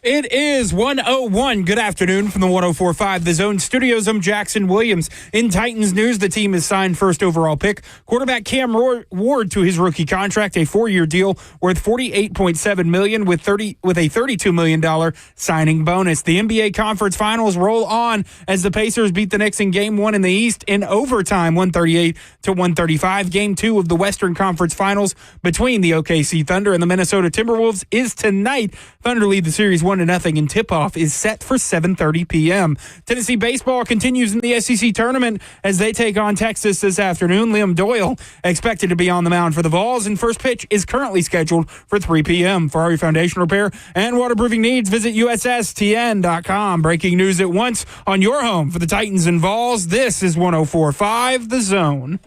It is 1:01. Good afternoon from the 104.5 The Zone Studios. I'm Jackson Williams. In Titans news, the team has signed first overall pick quarterback Cam Ward to his rookie contract, a 4-year deal worth $48.7 million with a $32 million signing bonus. The NBA Conference Finals roll on as the Pacers beat the Knicks in Game 1 in the East in overtime, 138-135. Game 2 of the Western Conference Finals between the OKC Thunder and the Minnesota Timberwolves is tonight. Thunder lead the series 1-0, and tip-off is set for 7:30 p.m. Tennessee baseball continues in the SEC tournament as they take on Texas this afternoon. Liam Doyle expected to be on the mound for the Vols, and first pitch is currently scheduled for 3 p.m. For all your foundation repair and waterproofing needs, visit USSTN.com. Breaking news at once on your home for the Titans and Vols. This is 104.5 The Zone.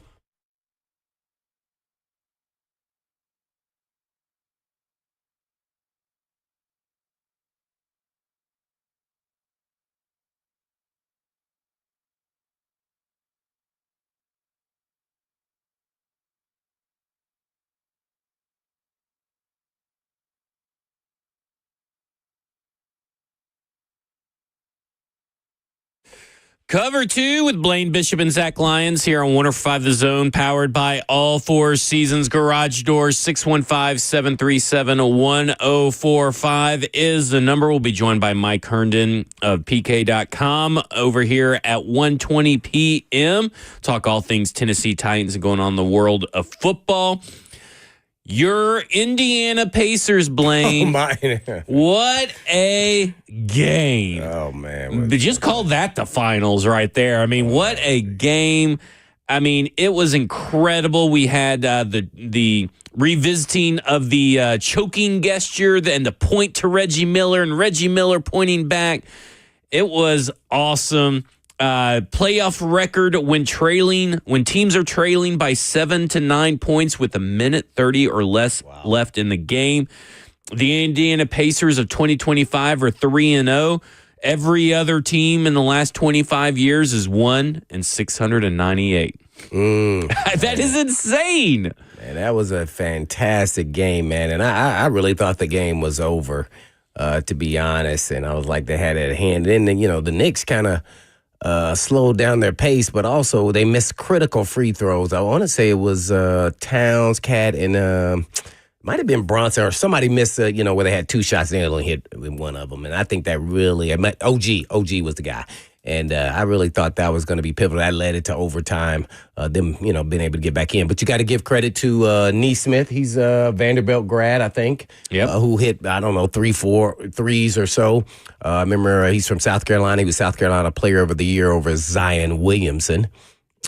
Cover 2 with Blaine Bishop and Zach Lyons here on 105 The Zone, powered by All Four Seasons Garage Doors. 615-737-1045 is the number. We'll be joined by Mike Herndon of PK.com over here at 1:20 p.m. Talk all things Tennessee Titans and going on in the world of football. Your Indiana Pacers, Blaine. Oh, my. What a game. Oh, man. Just call that the finals right there. I mean, what a game. I mean, it was incredible. We had the revisiting of the choking gesture and the point to Reggie Miller and Reggie Miller pointing back. It was awesome. Playoff record when teams are trailing by 7 to 9 points with a minute 30 or less left in the game. The Indiana Pacers of 2025 are 3-0. Every other team in the last 25 years is 1-698. That is insane. Man, that was a fantastic game, man. And I really thought the game was over, to be honest. And I was like, they had it at hand. And then, the Knicks kind of slowed down their pace, but also they missed critical free throws. I want to say it was Towns, Cat, and might have been Bronson or somebody missed, where they had two shots and they only hit one of them. And I think that really, OG was the guy. And I really thought that was going to be pivotal. That led it to overtime, them, being able to get back in. But you got to give credit to Neesmith. He's a Vanderbilt grad, I think, who hit, 3-4 threes or so. I remember he's from South Carolina. He was South Carolina Player of the Year over Zion Williamson.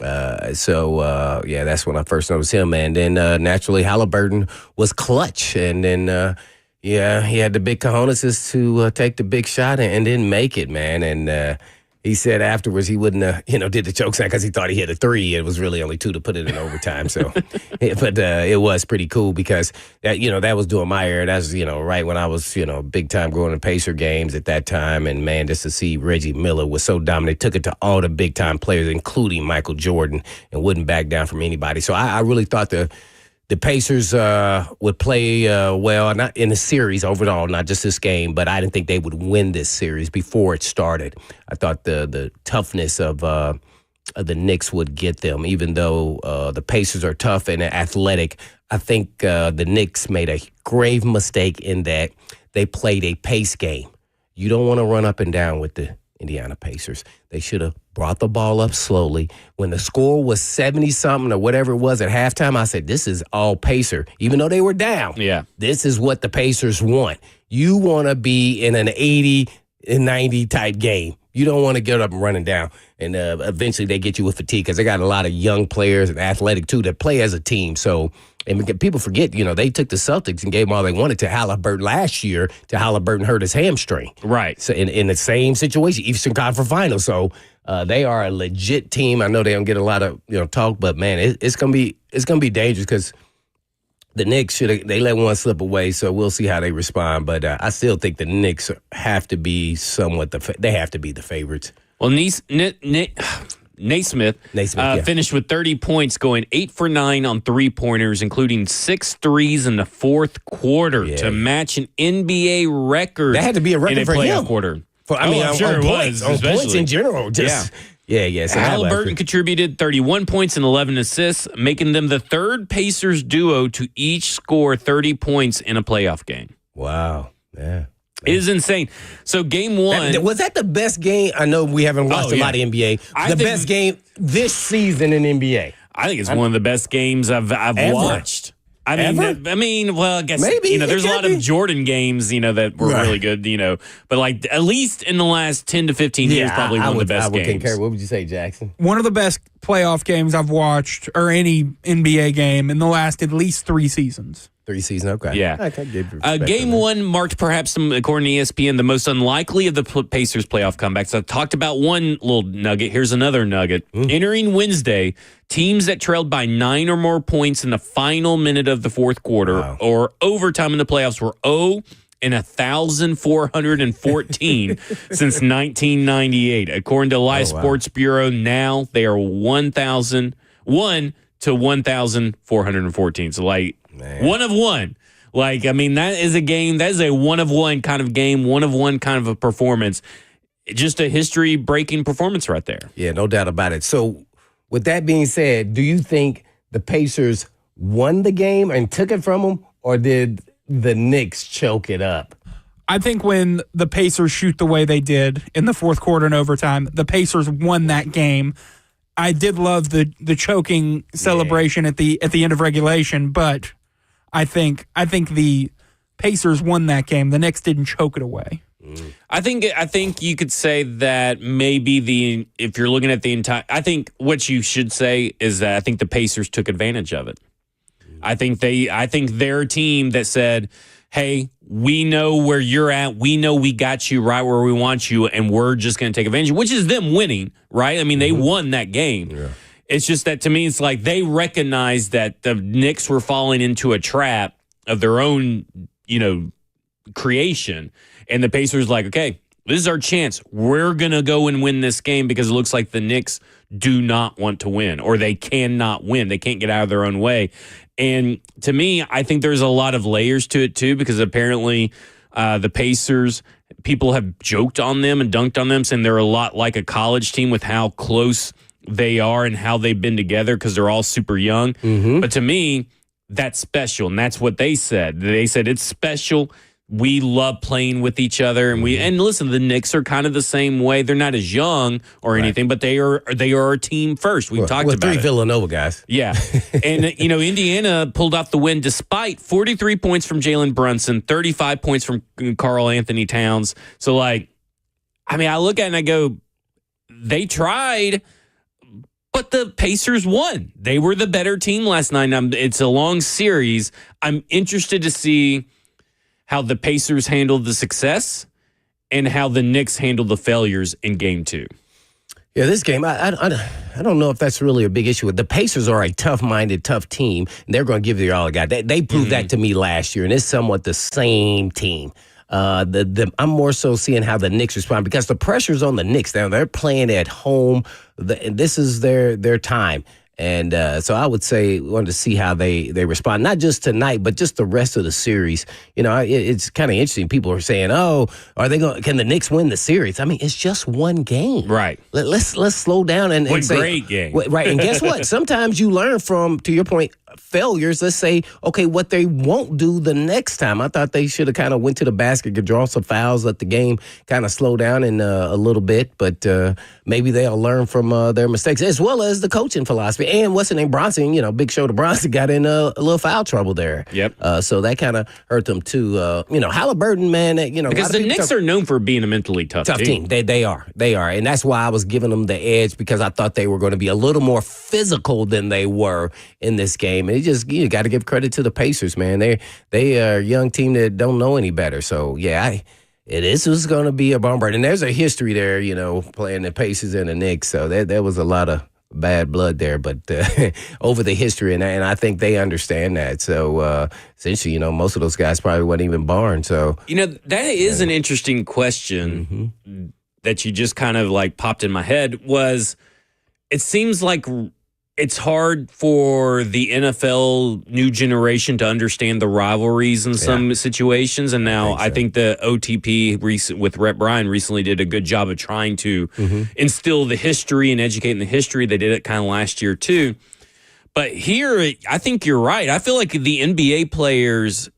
That's when I first noticed him. And then naturally Halliburton was clutch. And then, he had the big cojones to take the big shot and didn't make it, man. And he said afterwards he wouldn't have, did the choke sign because he thought he hit a 3. It was really only 2 to put it in overtime. So, but it was pretty cool because that was during my era. That's right when I was big time going to Pacer games at that time. And man, just to see Reggie Miller was so dominant, took it to all the big time players, including Michael Jordan, and wouldn't back down from anybody. So I really thought the Pacers would play well, not in the series overall, not just this game, but I didn't think they would win this series before it started. I thought the toughness of the Knicks would get them, even though the Pacers are tough and athletic. I think the Knicks made a grave mistake in that they played a pace game. You don't want to run up and down with the Indiana Pacers. They should have brought the ball up slowly. When the score was 70-something or whatever it was at halftime, I said, this is all Pacer. Even though they were down, this is what the Pacers want. You want to be in an 80-90 type game. You don't want to get up and running down. And eventually they get you with fatigue because they got a lot of young players and athletic, too, that play as a team. So, and people forget, they took the Celtics and gave them all they wanted to Halliburton last year. Halliburton hurt his hamstring. Right. So in the same situation, Eastern Conference Finals. So they are a legit team. I know they don't get a lot of talk, but man, it's gonna be dangerous because the Knicks they let one slip away. So we'll see how they respond. But I still think the Knicks have to be somewhat they have to be the favorites. Well, Naismith, yeah. finished with 30 points, going 8 for 9 on three-pointers, including 6 threes in the fourth quarter to match an NBA record. That had to be a record in a for playoff him. quarter. I'm sure it was. On points in general. Yeah. So Halliburton contributed 31 points and 11 assists, making them the third Pacers duo to each score 30 points in a playoff game. Wow. Yeah. It is insane. So game one. Was that the best game? I know we haven't watched a lot of NBA. The best game this season in NBA. I think it's one of the best games I've watched. I mean, well, I guess maybe there's a lot of Jordan games, that were really good, but like at least in the last 10 to 15 years, probably one of the best games. Concur. What would you say, Jackson? One of the best playoff games I've watched, or any NBA game, in the last at least 3 seasons. 3 seasons, okay. Yeah. Game one marked perhaps, according to ESPN, the most unlikely of the Pacers playoff comebacks. I talked about one little nugget. Here's another nugget. Entering Wednesday, teams that trailed by 9 or more points in the final minute of the fourth quarter or overtime in the playoffs were 0 and 1,414 since 1998. According to Live Sports Bureau, now they are 1,001 to 1,414. So, one of one. That is a game. That is a one of one kind of game, one of one kind of a performance. Just a history-breaking performance right there. Yeah, no doubt about it. So, with that being said, do you think the Pacers won the game and took it from them, or did the Knicks choke it up? I think when the Pacers shoot the way they did in the fourth quarter and overtime, the Pacers won that game. I did love the choking celebration at the end of regulation, but I think the Pacers won that game. The Knicks didn't choke it away. I think you could say that maybe if you're looking at the entire, I think what you should say is that I think the Pacers took advantage of it. I think they're a team that said, hey, we know where you're at. We know we got you right where we want you, and we're just going to take advantage, which is them winning, right? I mean, they won that game. Yeah. It's just that to me, it's like they recognized that the Knicks were falling into a trap of their own, creation. And the Pacers like, okay, this is our chance. We're going to go and win this game because it looks like the Knicks do not want to win, or they cannot win. They can't get out of their own way. And to me, I think there's a lot of layers to it too, because apparently the Pacers, people have joked on them and dunked on them, saying they're a lot like a college team with how close they are and how they've been together because they're all super young. But to me, that's special, and that's what they said. They said it's special. We love playing with each other, and and listen, the Knicks are kind of the same way. They're not as young or anything, but they are a team first. We've talked about 3 it. Villanova guys. Yeah, and Indiana pulled off the win despite 43 points from Jalen Brunson, 35 points from Karl Anthony Towns. So, I look at it and I go, they tried, but the Pacers won. They were the better team last night. It's a long series. I'm interested to see how the Pacers handled the success and how the Knicks handled the failures in Game 2. Yeah, this game, I don't know if that's really a big issue. The Pacers are a tough-minded, tough team, and they're going to give it all they got. They proved that to me last year, and it's somewhat the same team. I'm more so seeing how the Knicks respond because the pressure's on the Knicks now. They're playing at home. This is their time. And so I would say we wanted to see how they respond, not just tonight, but just the rest of the series. It's kind of interesting. People are saying, "Oh, can the Knicks win the series?" I mean, it's just one game, right? Let's slow down and say, great game, right? And guess what? Sometimes you learn from, to your point, failures. Let's say, okay, what they won't do the next time. I thought they should have kind of went to the basket, could draw some fouls, let the game kind of slow down in a little bit, but maybe they'll learn from their mistakes, as well as the coaching philosophy. And what's the name? Bronson, Big Shoulder Bronson got in a little foul trouble there. Yep. So that kind of hurt them too. Halliburton, man, because the Knicks are known for being a mentally tough team. They are. And that's why I was giving them the edge, because I thought they were going to be a little more physical than they were in this game. And you got to give credit to the Pacers, man. They are a young team that don't know any better. So, this was going to be a bomber. And there's a history there, playing the Pacers and the Knicks. So there was a lot of bad blood there, but over the history, and I think they understand that. So essentially, most of those guys probably weren't even born. So that is an interesting question that you just kind of popped in my head. Was it seems like it's hard for the NFL new generation to understand the rivalries in some situations. And now I think the OTP with Rhett Bryan recently did a good job of trying to instill the history and educating the history. They did it kind of last year too. But here, I think you're right. I feel like the NBA players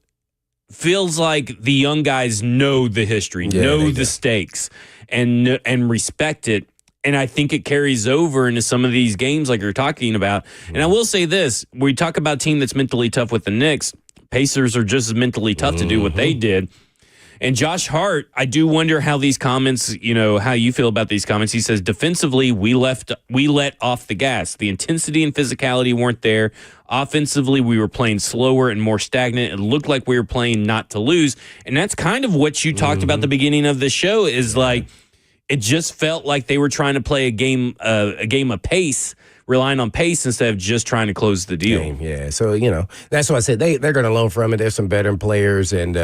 feels like the young guys know the history, know the stakes, and respect it. And I think it carries over into some of these games like you're talking about. And I will say this. We talk about a team that's mentally tough with the Knicks. Pacers are just as mentally tough to do what they did. And Josh Hart, I do wonder how these comments, how you feel about these comments. He says, defensively, we let off the gas. The intensity and physicality weren't there. Offensively, we were playing slower and more stagnant. It looked like we were playing not to lose. And that's kind of what you talked about at the beginning of the show is like, it just felt like they were trying to play a game of pace, relying on pace instead of just trying to close the deal. Yeah, so that's why I said they're going to learn from it. There's some veteran players, and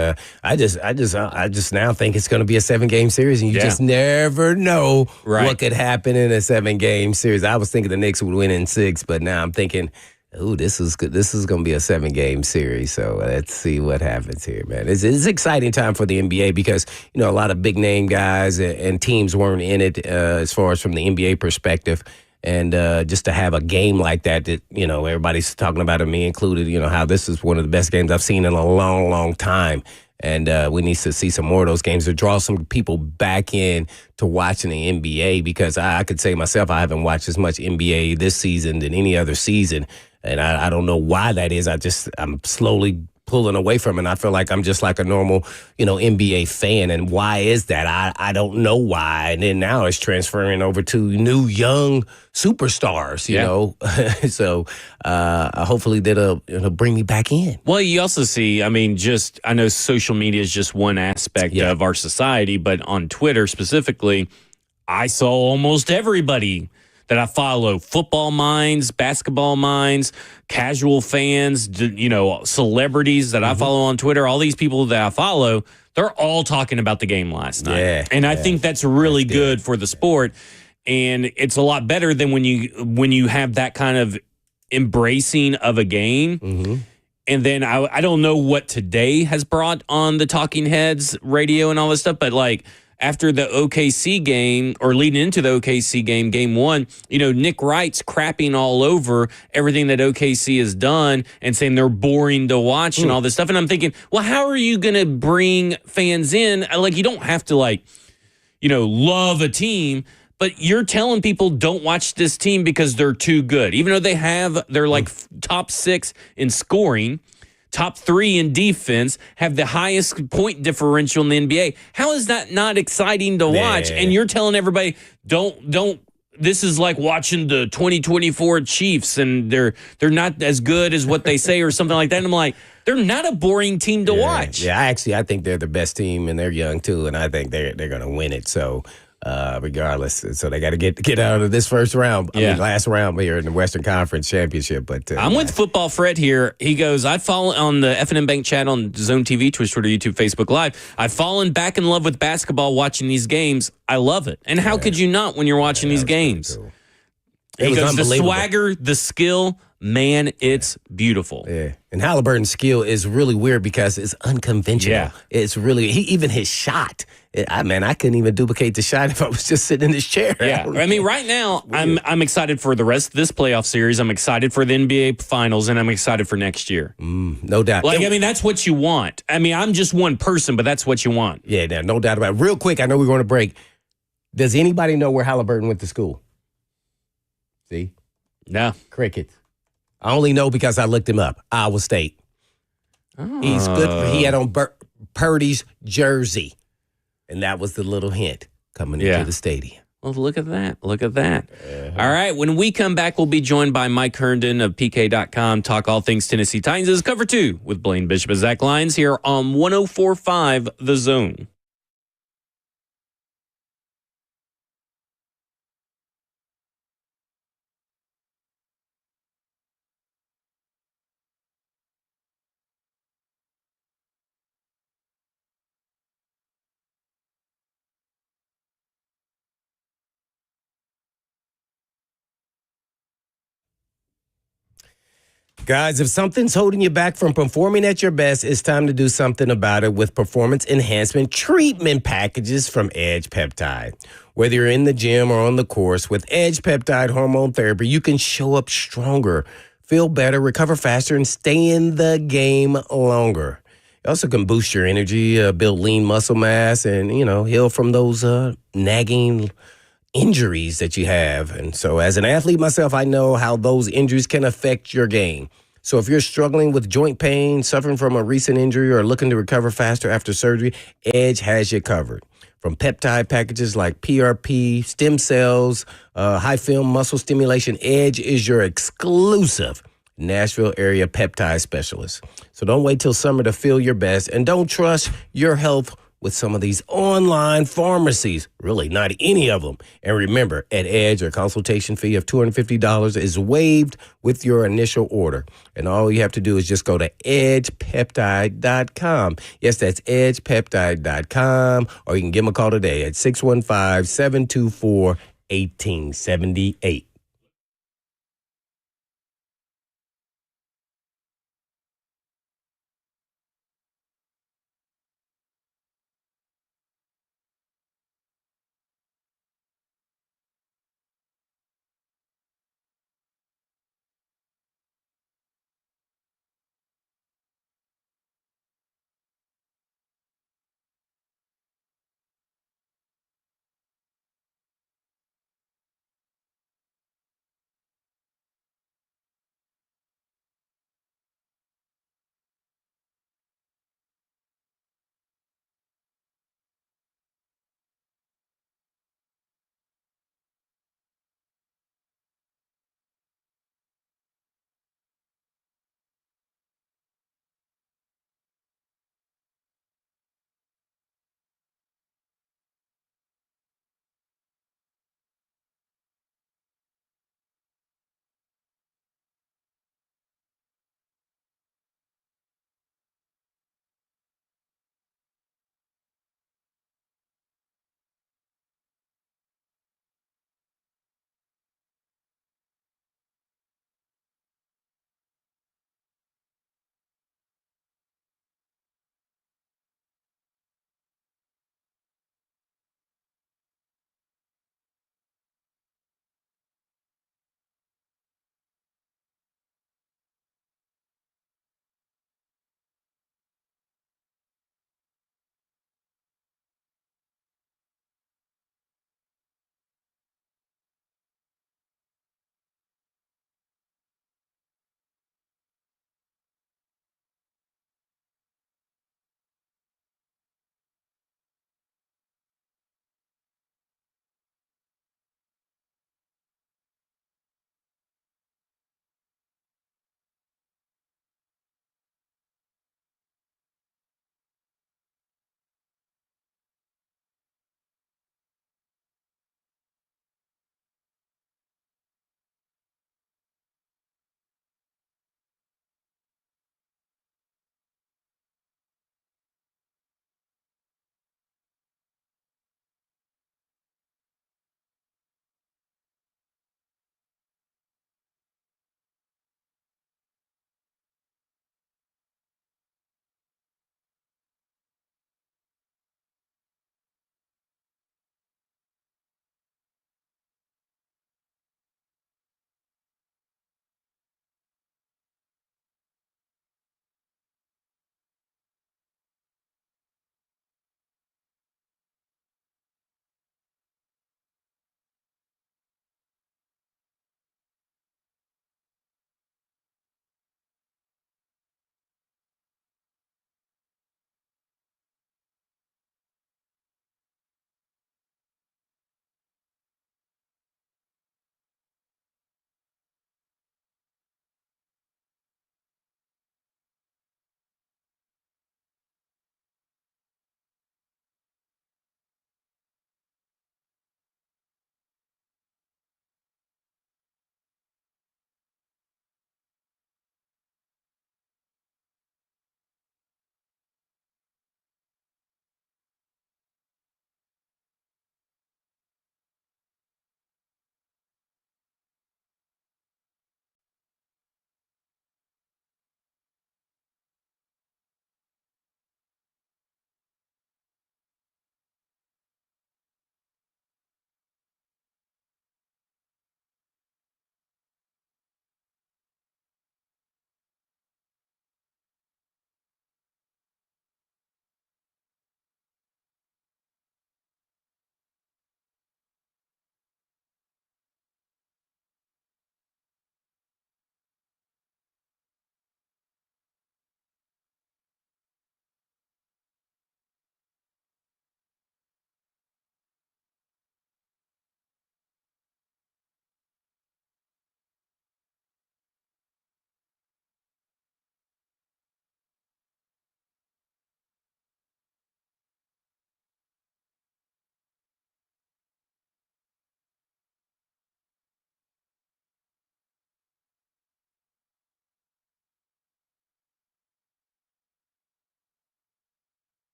I just now think it's going to be a 7-game series, and you just never know what could happen in a 7-game series. I was thinking the Knicks would win in 6, but now I'm thinking, ooh, this is good. This is going to be a 7-game series. So let's see what happens here, man. It's an exciting time for the NBA because, a lot of big name guys and teams weren't in it as far as from the NBA perspective. And just to have a game like that, everybody's talking about it, me included, how this is one of the best games I've seen in a long, long time. And we need to see some more of those games to draw some people back in to watching the NBA because I could say myself, I haven't watched as much NBA this season than any other season. And I don't know why that is. I'm slowly pulling away from it. And I feel like I'm just like a normal, NBA fan. And why is that? I don't know why. And then now it's transferring over to new young superstars, you know. So hopefully it'll bring me back in. Well, you also see, I know social media is just one aspect of our society, but on Twitter specifically, I saw almost everybody that I follow, football minds, basketball minds, casual fans, celebrities that I follow on Twitter, all these people that I follow, they're all talking about the game last night. And I think that's really good for the sport. And it's a lot better than when you have that kind of embracing of a game. And then I don't know what today has brought on the talking heads radio and all this stuff, but like after the OKC game or leading into the OKC game, game 1, Nick Wright's crapping all over everything that OKC has done and saying they're boring to watch and all this stuff. And I'm thinking, well, how are you going to bring fans in? Like, you don't have to love a team, but you're telling people don't watch this team because they're too good. Even though they're like top 6 in scoring, top 3 in defense, have the highest point differential in the NBA. How is that not exciting to watch? And you're telling everybody, don't. This is like watching the 2024 Chiefs, and they're not as good as what they say, or something like that. And I'm like, they're not a boring team to watch. Yeah, I think they're the best team, and they're young too, and I think they're going to win it. So. Regardless, so they got to get out of this first round. Last round here in the Western Conference Championship. But I'm with Football Fred here. He goes, I follow on the F&M Bank chat on Zone TV, Twitch, Twitter, YouTube, Facebook Live. I've fallen back in love with basketball watching these games. I love it. And how could you not when you're watching these games? Cool. He goes, the swagger, the skill, man, it's beautiful. Yeah. And Halliburton's skill is really weird because it's unconventional. Yeah. It's really, even his shot. I couldn't even duplicate the shot if I was just sitting in this chair. Yeah. Right now, I'm excited for the rest of this playoff series. I'm excited for the NBA Finals, and I'm excited for next year. No doubt. That's what you want. I'm just one person, but that's what you want. Yeah, no doubt about it. Real quick, I know we're going to break. Does anybody know where Halliburton went to school? See? No. Crickets. I only know because I looked him up. Iowa State. Oh. He's good. He had on Purdy's jersey. And that was the little hint coming into the stadium. Well, look at that. Look at that. All right. When we come back, we'll be joined by Mike Herndon of PK.com. Talk all things Tennessee Titans. This is Cover 2 with Blaine Bishop and Zach Lyons here on 104.5 The Zone. Guys, if something's holding you back from performing at your best, it's time to do something about it with performance enhancement treatment packages from Edge Peptide. Whether you're in the gym or on the course, with Edge Peptide hormone therapy, you can show up stronger, feel better, recover faster, and stay in the game longer. It also can boost your energy, build lean muscle mass, and, heal from those nagging injuries that you have. And so as an athlete myself, I know how those injuries can affect your game. So if you're struggling with joint pain, suffering from a recent injury, or looking to recover faster after surgery, Edge has you covered. From peptide packages like PRP, stem cells, high film muscle stimulation, Edge is your exclusive Nashville area peptide specialist. So don't wait till summer to feel your best, and don't trust your health with some of these online pharmacies. Really, not any of them. And remember, at Edge, a consultation fee of $250 is waived with your initial order. And all you have to do is just go to edgepeptide.com. Yes, that's edgepeptide.com. Or you can give them a call today at 615-724-1878.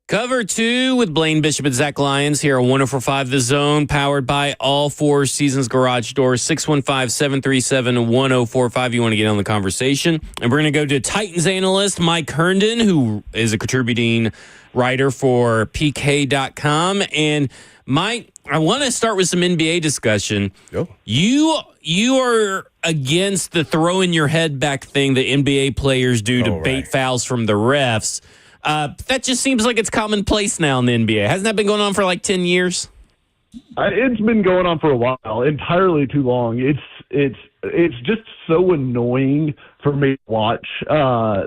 Cover 2 with Blaine Bishop and Zach Lyons here on 104.5 The Zone, powered by all Four Seasons Garage Doors, 615-737-1045. You want to get on the conversation. And we're going to go to Titans analyst Mike Herndon, who is a contributing writer for PK.com. And Mike, I want to start with some NBA discussion. Go. You are against the throwing your head back thing that NBA players do to bait fouls from the refs. That just seems like it's commonplace now in the NBA. Hasn't that been going on for like 10 years? It's been going on for a while, entirely too long. It's just so annoying for me to watch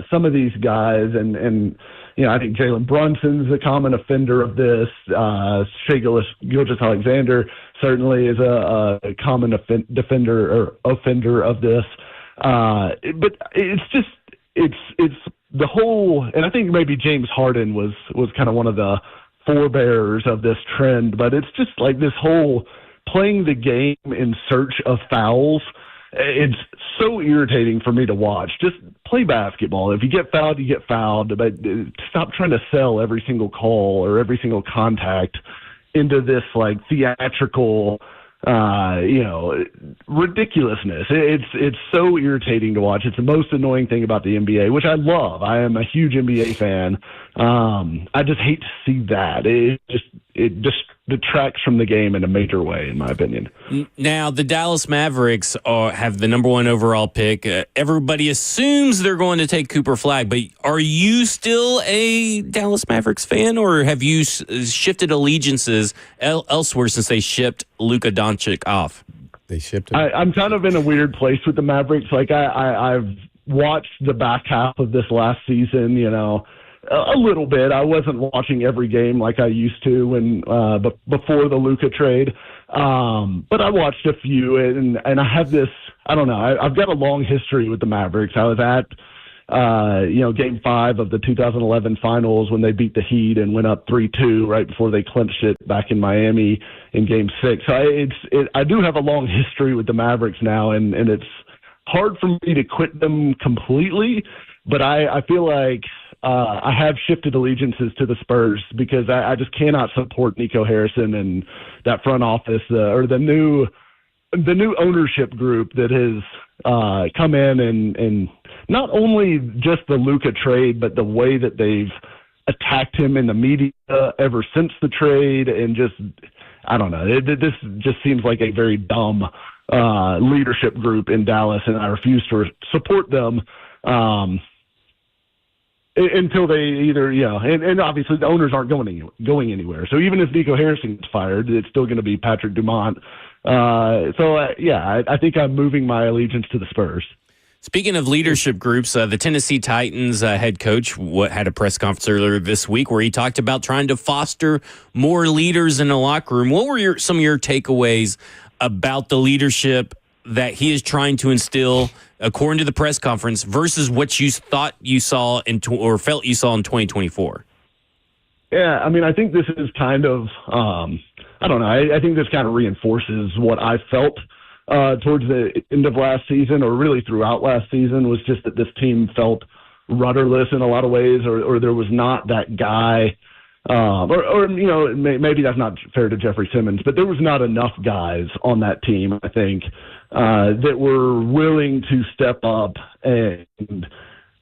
some of these guys, and I think Jalen Brunson's a common offender of this. Shai Gilgeous-Alexander certainly is a common offender of this. But it's the whole, and I think maybe James Harden was kind of one of the forebearers of this trend, but it's just like this whole playing the game in search of fouls. It's so irritating for me to watch. Just play basketball. If you get fouled, you get fouled, but stop trying to sell every single call or every single contact into this like theatrical ridiculousness. It's so irritating to watch. It's the most annoying thing about the NBA, which I love. I am a huge NBA fan. I just hate to see that. It just detracts from the game in a major way, in my opinion. Now, the Dallas Mavericks have the number 1 overall pick. Everybody assumes they're going to take Cooper Flagg, but are you still a Dallas Mavericks fan, or have you shifted allegiances elsewhere since they shipped Luka Doncic off? They shipped him. I'm kind of in a weird place with the Mavericks. Like I've watched the back half of this last season, a little bit. I wasn't watching every game like I used to when before the Luka trade, but I watched a few, and I have this. I don't know. I've got a long history with the Mavericks. I was at Game 5 of the 2011 Finals when they beat the Heat and went up 3-2 right before they clinched it back in Miami in Game 6. So I do have a long history with the Mavericks now, and it's hard for me to quit them completely, but I feel like I have shifted allegiances to the Spurs because I just cannot support Nico Harrison and that front office or the new ownership group that has come in and not only just the Luka trade, but the way that they've attacked him in the media ever since the trade, and just I don't know. This just seems like a very dumb leadership group in Dallas, and I refuse to support them. Until they either, and obviously the owners aren't going anywhere. So even if Nico Harrison gets fired, it's still going to be Patrick Dumont. I think I'm moving my allegiance to the Spurs. Speaking of leadership groups, the Tennessee Titans head coach had a press conference earlier this week where he talked about trying to foster more leaders in the locker room. What were some of your takeaways about the leadership that he is trying to instill, according to the press conference, versus what you thought you saw or felt you saw in 2024? Yeah, I mean, I think this is kind of, I don't know, I think this kind of reinforces what I felt towards the end of last season, or really throughout last season, was just that this team felt rudderless in a lot of ways, or there was not that guy, maybe that's not fair to Jeffrey Simmons, but there was not enough guys on that team, I think, that were willing to step up and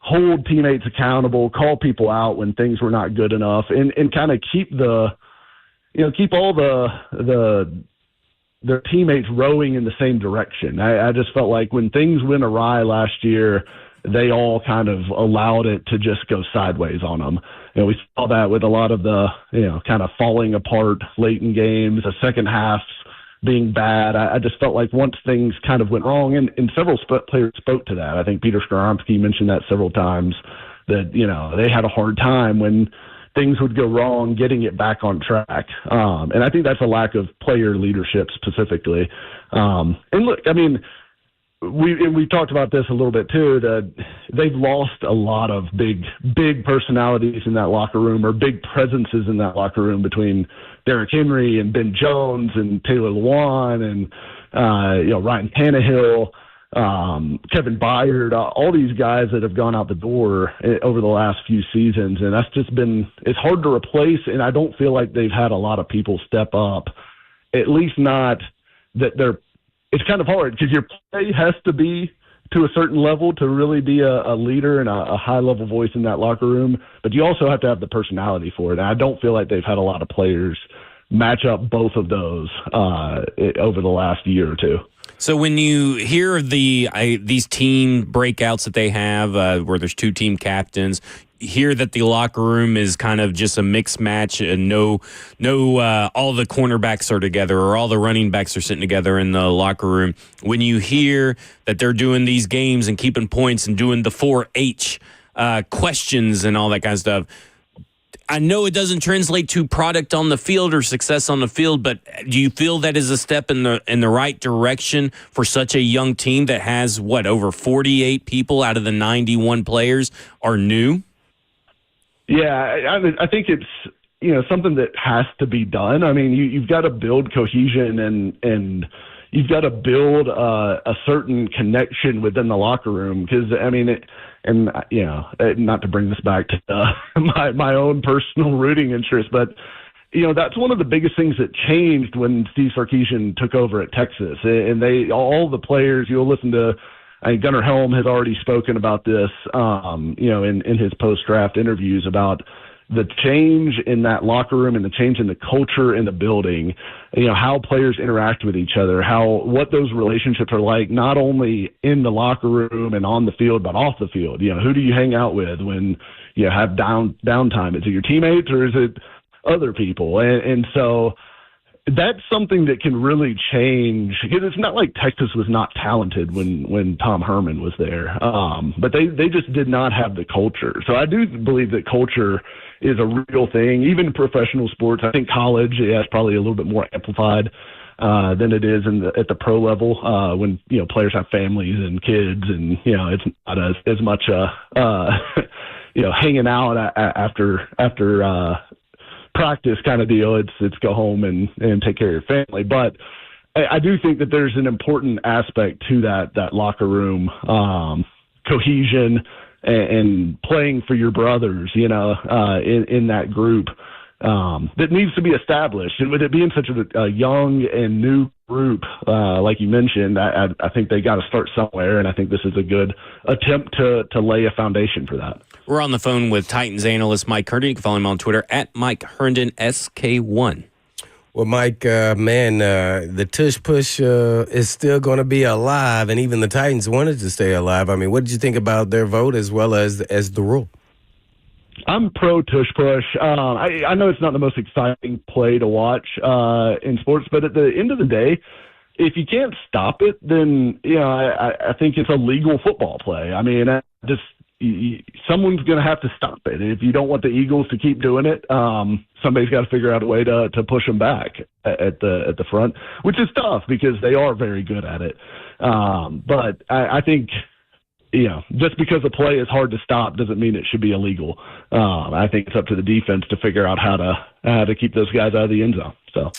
hold teammates accountable, call people out when things were not good enough, and kind of keep all their teammates rowing in the same direction. I just felt like when things went awry last year, they all kind of allowed it to just go sideways on them. We saw that with a lot of the, kind of falling apart late in games, the second halves being bad. I just felt like once things kind of went wrong, and several players spoke to that. I think Peter Skoromsky mentioned that several times, that, they had a hard time when things would go wrong getting it back on track. And I think that's a lack of player leadership specifically. And look, I mean, we talked about this a little bit too, that they've lost a lot of big personalities in that locker room, or big presences in that locker room, between Derrick Henry and Ben Jones and Taylor Lewan and Ryan Tannehill. Kevin Byard, all these guys that have gone out the door over the last few seasons. And that's just it's hard to replace. And I don't feel like they've had a lot of people step up, at least not that it's kind of hard because your play has to be to a certain level to really be a leader and a high-level voice in that locker room. But you also have to have the personality for it. And I don't feel like they've had a lot of players match up both of those over the last year or two. So when you hear of these team breakouts that they have, where there's two team captains, hear that the locker room is kind of just a mixed match and no all the cornerbacks are together or all the running backs are sitting together in the locker room. When you hear that they're doing these games and keeping points and doing the 4-H questions and all that kind of stuff, I know it doesn't translate to product on the field or success on the field, but do you feel that is a step in the right direction for such a young team that has, over 48 people out of the 91 players are new? Yeah, I think it's something that has to be done. I mean, you've got to build cohesion and you've got to build a certain connection within the locker room because not to bring this back to my own personal rooting interest, but that's one of the biggest things that changed when Steve Sarkisian took over at Texas, and all the players you'll listen to. Gunnar Helm had already spoken about this, in his post-draft interviews about the change in that locker room and the change in the culture in the building, how players interact with each other, what those relationships are like, not only in the locker room and on the field, but off the field. Who do you hang out with when you have downtime? Is it your teammates or is it other people? And so that's something that can really change because it's not like Texas was not talented when Tom Herman was there. But they just did not have the culture. So I do believe that culture is a real thing, even in professional sports. I think college, it's probably a little bit more amplified than it is at the pro level when players have families and kids, and it's not as much hanging out after practice kind of deal. It's go home and take care of your family. But I do think that there's an important aspect to that locker room cohesion and playing for your brothers, in that group that needs to be established. And with it being such a young and new group, like you mentioned, I think they got to start somewhere, and I think this is a good attempt to lay a foundation for that. We're on the phone with Titans analyst Mike Herndon. You can follow him on Twitter at Mike Herndon SK1. Well, Mike, the tush push is still going to be alive, and even the Titans wanted to stay alive. I mean, what did you think about their vote as well as the rule? I'm pro tush push. I know it's not the most exciting play to watch in sports, but at the end of the day, if you can't stop it, then I think it's a legal football play. I mean, someone's going to have to stop it. And if you don't want the Eagles to keep doing it, somebody's got to figure out a way to push them back at the front, which is tough because they are very good at it. But I think, just because a play is hard to stop doesn't mean it should be illegal. I think it's up to the defense to figure out how to keep those guys out of the end zone. So.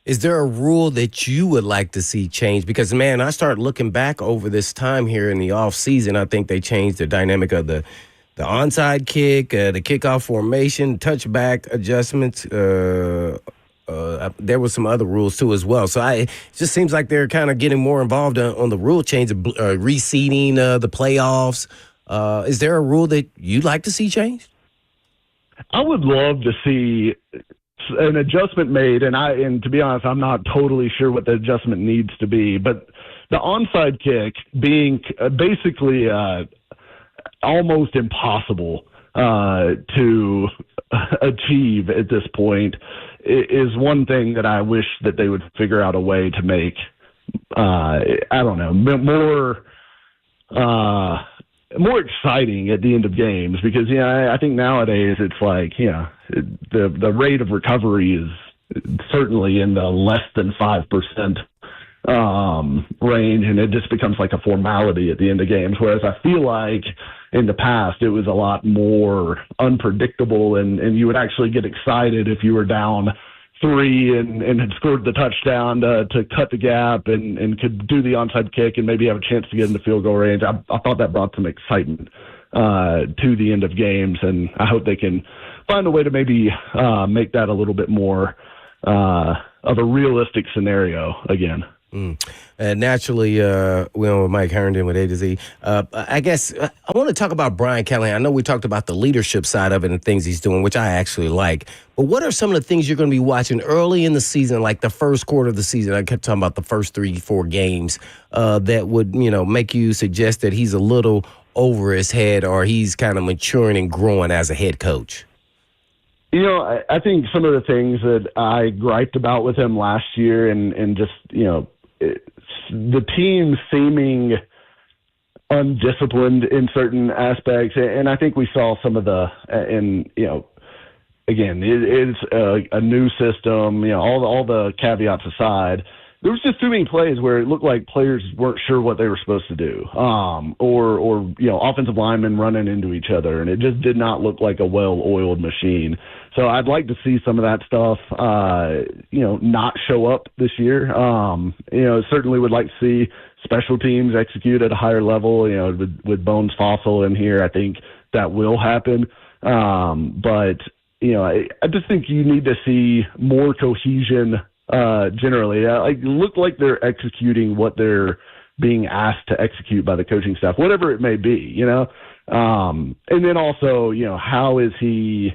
Is there a rule that you would like to see change? Because, man, I start looking back over this time here in the offseason. I think they changed the dynamic of the onside kick, the kickoff formation, touchback adjustments. There were some other rules, too, as well. So it just seems like they're kind of getting more involved on the rule change, reseeding the playoffs. Is there a rule that you'd like to see changed? I would love to see an adjustment made, and to be honest, I'm not totally sure what the adjustment needs to be, but the onside kick being basically almost impossible to achieve at this point is one thing that I wish that they would figure out a way to make, more exciting at the end of games, because I think nowadays it's like the rate of recovery is certainly in the less than 5% range, and it just becomes like a formality at the end of games. Whereas I feel like in the past it was a lot more unpredictable, and you would actually get excited if you were down three and had scored the touchdown to cut the gap and could do the onside kick and maybe have a chance to get into field goal range. I thought that brought some excitement to the end of games, and I hope they can find a way to maybe make that a little bit more of a realistic scenario again. Naturally, we're on with Mike Herndon with A to Z. I guess I want to talk about Brian Callahan. I know we talked about the leadership side of it and things he's doing, which I actually like. But what are some of the things you're going to be watching early in the season, like the first quarter of the season? I kept talking about the first 3-4 games that would, make you suggest that he's a little over his head or he's kind of maturing and growing as a head coach. I think some of the things that I griped about with him last year and just, the team seeming undisciplined in certain aspects. And I think we saw some of again, it's a new system, all the caveats aside. There was just too many plays where it looked like players weren't sure what they were supposed to do, or offensive linemen running into each other, and it just did not look like a well-oiled machine. So I'd like to see some of that stuff, not show up this year. Certainly would like to see special teams execute at a higher level. With Bones Fossil in here, I think that will happen. But I just think you need to see more cohesion. Generally, look like they're executing what they're being asked to execute by the coaching staff, whatever it may be, and then also, how is he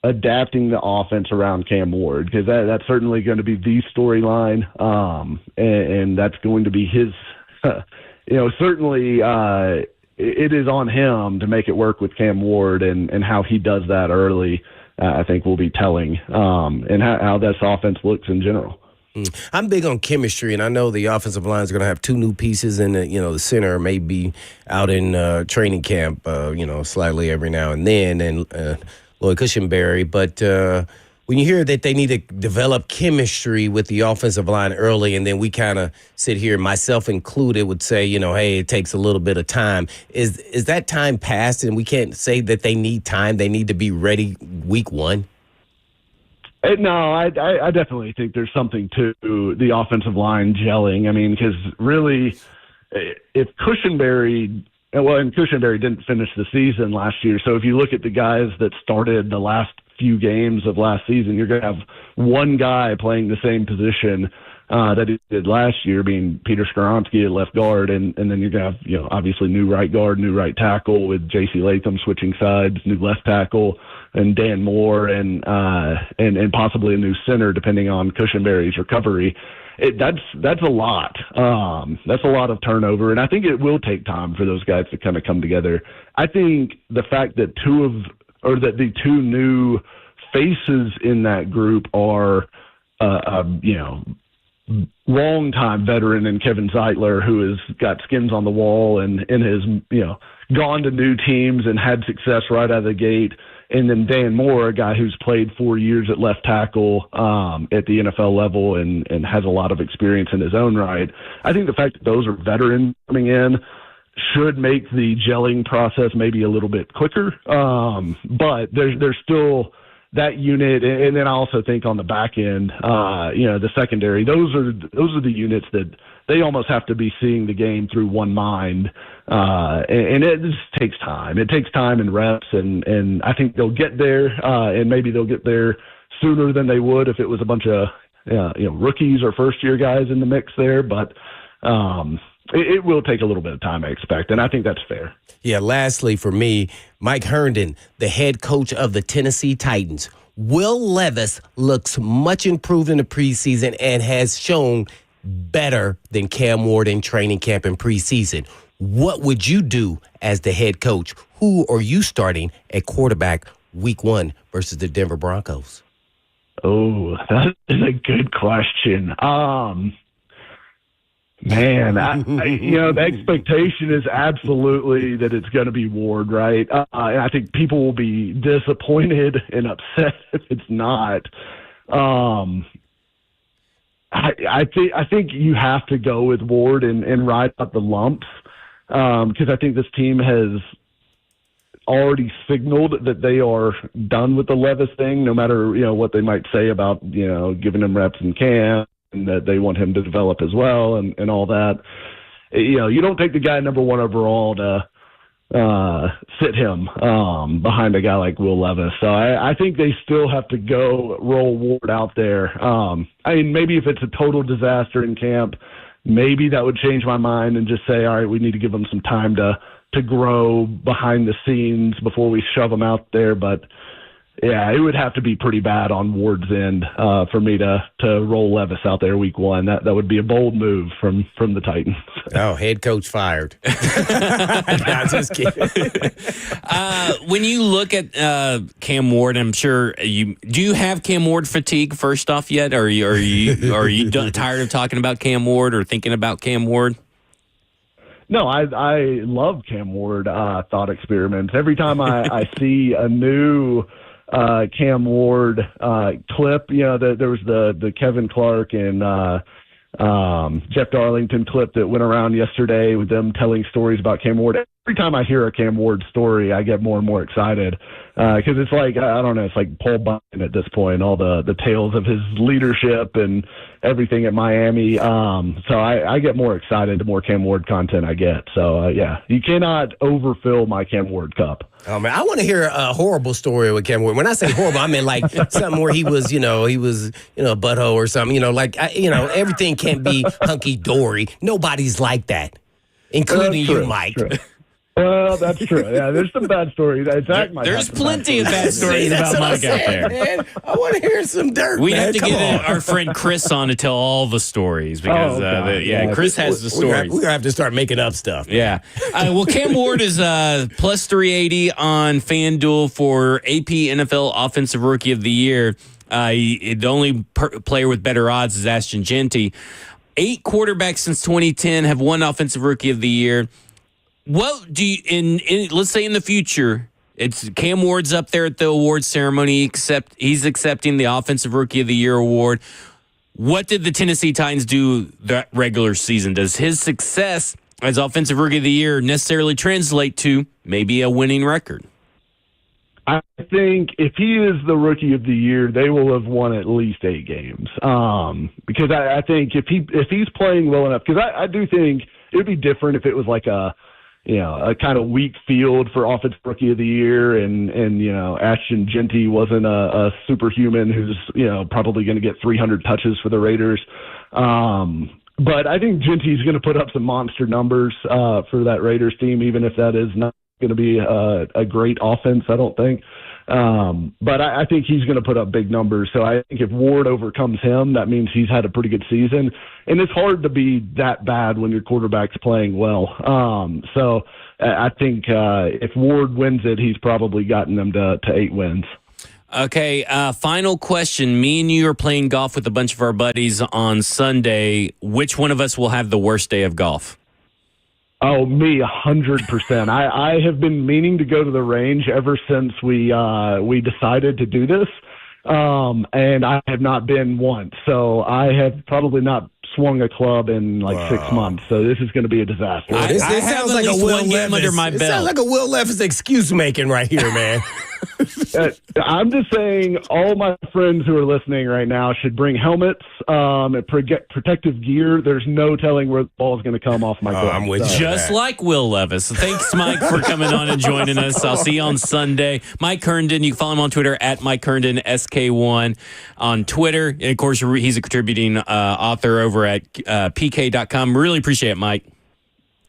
adapting the offense around Cam Ward? Because that's certainly going to be the storyline, and that's going to be his, certainly it is on him to make it work with Cam Ward, and how he does that early. I think will be telling, and how this offense looks in general. I'm big on chemistry, and I know the offensive line is going to have two new pieces, and the center may be out in training camp, slightly every now and then, and Lloyd Cushenberry. But when you hear that they need to develop chemistry with the offensive line early, and then we kind of sit here, myself included, would say, hey, it takes a little bit of time. Is that time passed, and we can't say that they need time? They need to be ready week one? No, I definitely think there's something to the offensive line gelling. I mean, because really, if Cushenberry didn't finish the season last year, so if you look at the guys that started the last few games of last season, you're going to have one guy playing the same position that he did last year, being Peter Skoronski at left guard, and then you're going to have, obviously new right guard, new right tackle with J.C. Latham switching sides, new left tackle, and Dan Moore, and possibly a new center depending on Cushenberry's recovery. That's a lot. That's a lot of turnover, and I think it will take time for those guys to kind of come together. I think the fact that the two new faces in that group are, long-time veteran in Kevin Zeitler, who has got skins on the wall and has, gone to new teams and had success right out of the gate. And then Dan Moore, a guy who's played 4 years at left tackle at the NFL level and has a lot of experience in his own right. I think the fact that those are veterans coming in should make the gelling process maybe a little bit quicker. But there's still that unit. And then I also think on the back end, the secondary, those are the units that they almost have to be seeing the game through one mind. And it just takes time. It takes time and reps. And I think they'll get there. And maybe they'll get there sooner than they would if it was a bunch of, rookies or first year guys in the mix there. But, it will take a little bit of time, I expect, and I think that's fair. Yeah, lastly for me, Mike Herndon, the head coach of the Tennessee Titans. Will Levis looks much improved in the preseason and has shown better than Cam Ward in training camp and preseason. What would you do as the head coach? Who are you starting at quarterback week one versus the Denver Broncos? Oh, that is a good question. Man, the expectation is absolutely that it's going to be Ward, right? And I think people will be disappointed and upset if it's not. I think you have to go with Ward and ride up the lumps because I think this team has already signaled that they are done with the Levis thing, no matter, what they might say about, giving him reps in camp and that they want him to develop as well and all that. You don't take the guy number 1 overall to sit him behind a guy like Will Levis. So I think they still have to go roll Ward out there. Maybe if it's a total disaster in camp, maybe that would change my mind and just say, all right, we need to give him some time to grow behind the scenes before we shove him out there. But yeah, it would have to be pretty bad on Ward's end for me to roll Levis out there week 1. That would be a bold move from the Titans. Oh, head coach fired. No, just kidding. When you look at Cam Ward, I'm sure do you have Cam Ward fatigue first off yet? Or are you tired of talking about Cam Ward or thinking about Cam Ward? No, I love Cam Ward thought experiments. Every time I see a new Cam Ward clip, there was the Kevin Clark and Jeff Darlington clip that went around yesterday with them telling stories about Cam Ward. Every time I hear a Cam Ward story, I get more and more excited because it's like, I don't know, it's like Paul Bunyan at this point, all the tales of his leadership and everything at Miami. So I get more excited the more Cam Ward content I get. So, yeah, you cannot overfill my Cam Ward cup. Oh, man, I want to hear a horrible story with Cam Ward. When I say horrible, I mean like something where he was a butthole or something, everything can't be hunky-dory. Nobody's like that, including you, Mike. True. Well, that's true. Yeah, there's some bad stories. There's plenty of bad stories about Mike out there. Man. I want to hear some dirt. We have to get our friend Chris on to tell all the stories because, Chris has the stories. We're going to have to start making up stuff. Yeah. Well, Cam Ward is plus 380 on FanDuel for AP NFL Offensive Rookie of the Year. The only player with better odds is Ashton Genty. 8 quarterbacks since 2010 have won Offensive Rookie of the Year. What do you in let's say in the future, it's Cam Ward's up there at the awards ceremony, he's accepting the Offensive Rookie of the Year award. What did the Tennessee Titans do that regular season? Does his success as Offensive Rookie of the Year necessarily translate to maybe a winning record? I think if he is the Rookie of the Year, they will have won at least 8 games. Because I think if he's playing well enough, because I do think it would be different if it was like a kind of weak field for Offensive Rookie of the Year, and Ashton Genty wasn't a superhuman who's probably going to get 300 touches for the Raiders. But I think Genty's going to put up some monster numbers for that Raiders team, even if that is not going to be a great offense, I don't think. But I think he's going to put up big numbers. So I think if Ward overcomes him, that means he's had a pretty good season. And it's hard to be that bad when your quarterback's playing well. So I think if Ward wins it, he's probably gotten them to 8 wins. Okay, final question. Me and you are playing golf with a bunch of our buddies on Sunday. Which one of us will have the worst day of golf? Oh, me, 100%. I have been meaning to go to the range ever since we decided to do this, and I have not been once. So I have probably not swung a club in 6 months. So this is going to be a disaster. This sounds like a Will Levis under my belt. It sounds like a Will Levis excuse making right here, man. I'm just saying all my friends who are listening right now should bring helmets and protective gear. There's no telling where the ball is going to come off my glove. I'm with you. Just like Will Levis. Thanks, Mike, for coming on and joining us. I'll see you on Sunday. Mike Herndon, you can follow him on Twitter at Mike Herndon, SK1 on Twitter. And, of course, he's a contributing author over at PK.com. Really appreciate it, Mike.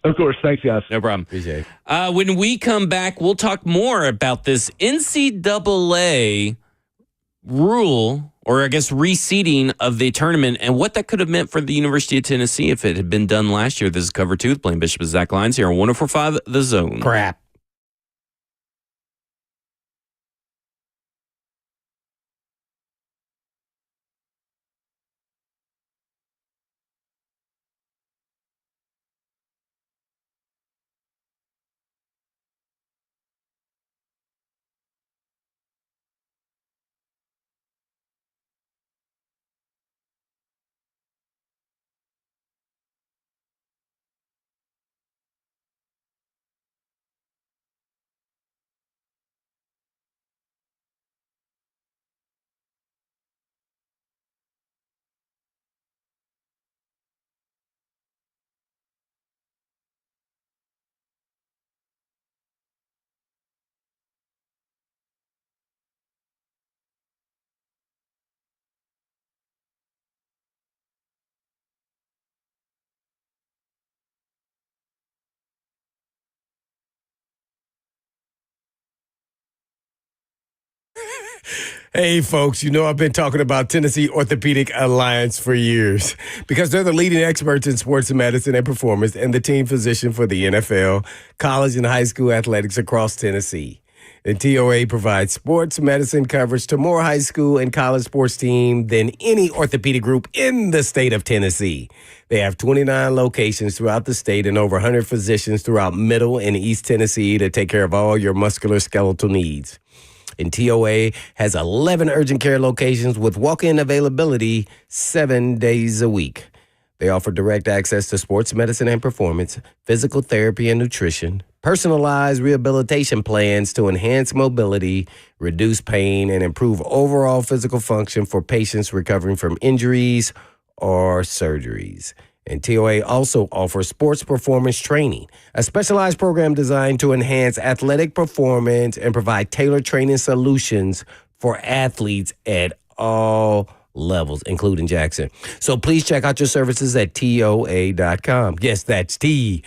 Of course. Thanks, guys. No problem. Appreciate it. When we come back, we'll talk more about this NCAA rule, or I guess reseeding of the tournament, and what that could have meant for the University of Tennessee if it had been done last year. This is Cover 2 with Blaine Bishop and Zach Lyons here on 104.5 The Zone. Crap. Hey, folks, you know I've been talking about Tennessee Orthopedic Alliance for years because they're the leading experts in sports medicine and performance and the team physician for the NFL, college, and high school athletics across Tennessee. And TOA provides sports medicine coverage to more high school and college sports teams than any orthopedic group in the state of Tennessee. They have 29 locations throughout the state and over 100 physicians throughout Middle and East Tennessee to take care of all your musculoskeletal needs. And TOA has 11 urgent care locations with walk-in availability 7 days a week. They offer direct access to sports medicine and performance, physical therapy and nutrition, personalized rehabilitation plans to enhance mobility, reduce pain, and improve overall physical function for patients recovering from injuries or surgeries. And TOA also offers sports performance training, a specialized program designed to enhance athletic performance and provide tailored training solutions for athletes at all levels, including Jackson. So please check out your services at TOA.com. Yes, that's TOA.com.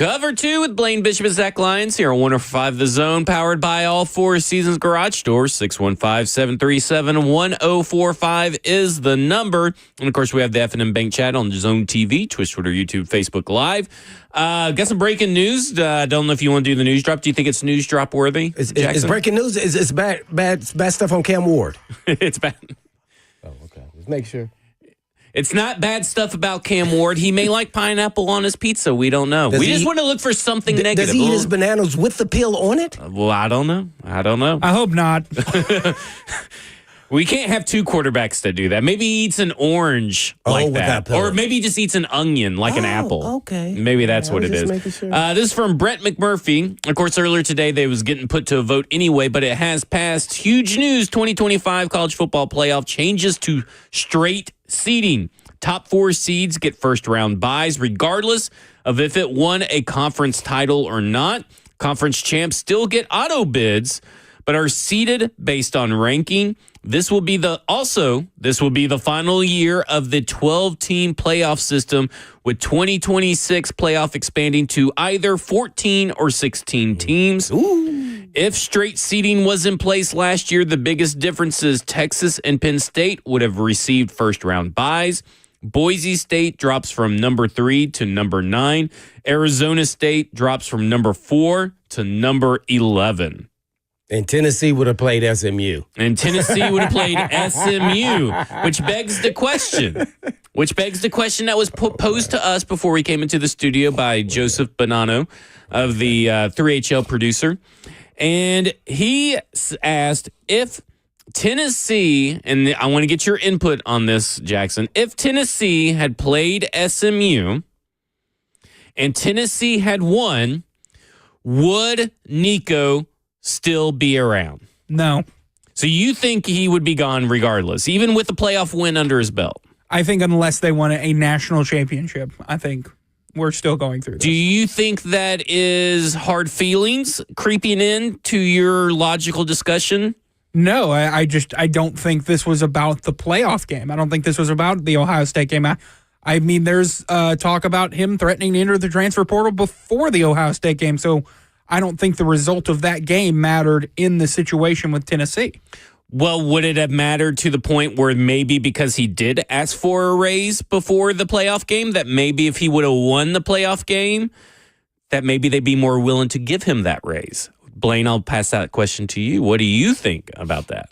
Cover 2 with Blaine Bishop and Zach Lyons here on 105 The Zone, powered by all Four Seasons Garage Doors. 615-737-1045 is the number. And, of course, we have the F&M Bank Chat on Zone TV, Twitch, Twitter, YouTube, Facebook Live. Got some breaking news. I don't know if you want to do the news drop. Do you think it's news drop worthy? It's breaking news. It's bad stuff on Cam Ward. It's bad. Oh, okay. Let's make sure. It's not bad stuff about Cam Ward. He may like pineapple on his pizza. We don't know. We just want to look for something negative. Does he eat his bananas with the peel on it? Well, I don't know. I hope not. We can't have two quarterbacks that do that. Maybe he eats an orange like that. Or maybe he just eats an onion like an apple. Okay. Maybe that's what it is. Sure. This is from Brett McMurphy. Of course, earlier today, they was getting put to a vote anyway, but it has passed. Huge news, 2025 college football playoff changes to straight seeding. Top 4 seeds get first-round byes, regardless of if it won a conference title or not. Conference champs still get auto bids, but are seeded based on ranking. This will be the final year of the 12-team playoff system, with 2026 playoff expanding to either 14 or 16 teams. Ooh. If straight seeding was in place last year, the biggest difference is Texas and Penn State would have received first-round byes. Boise State drops from number 3 to number 9. Arizona State drops from number 4 to number 11. And Tennessee would have played SMU. Which begs the question. That was posed to us before we came into the studio by Joseph Bonanno of the 3HL producer. And he asked if Tennessee, and I want to get your input on this, Jackson, if Tennessee had played SMU and Tennessee had won, would Nico still be around? No. So you think he would be gone regardless, even with the playoff win under his belt? I think unless they won a national championship, I think we're still going through this. Do you think that is hard feelings creeping in to your logical discussion? No, I don't think this was about the playoff game. I don't think this was about the Ohio State game. I mean, there's talk about him threatening to enter the transfer portal before the Ohio State game, so I don't think the result of that game mattered in the situation with Tennessee. Well, would it have mattered to the point where maybe because he did ask for a raise before the playoff game, that maybe if he would have won the playoff game, that maybe they'd be more willing to give him that raise? Blaine, I'll pass that question to you. What do you think about that?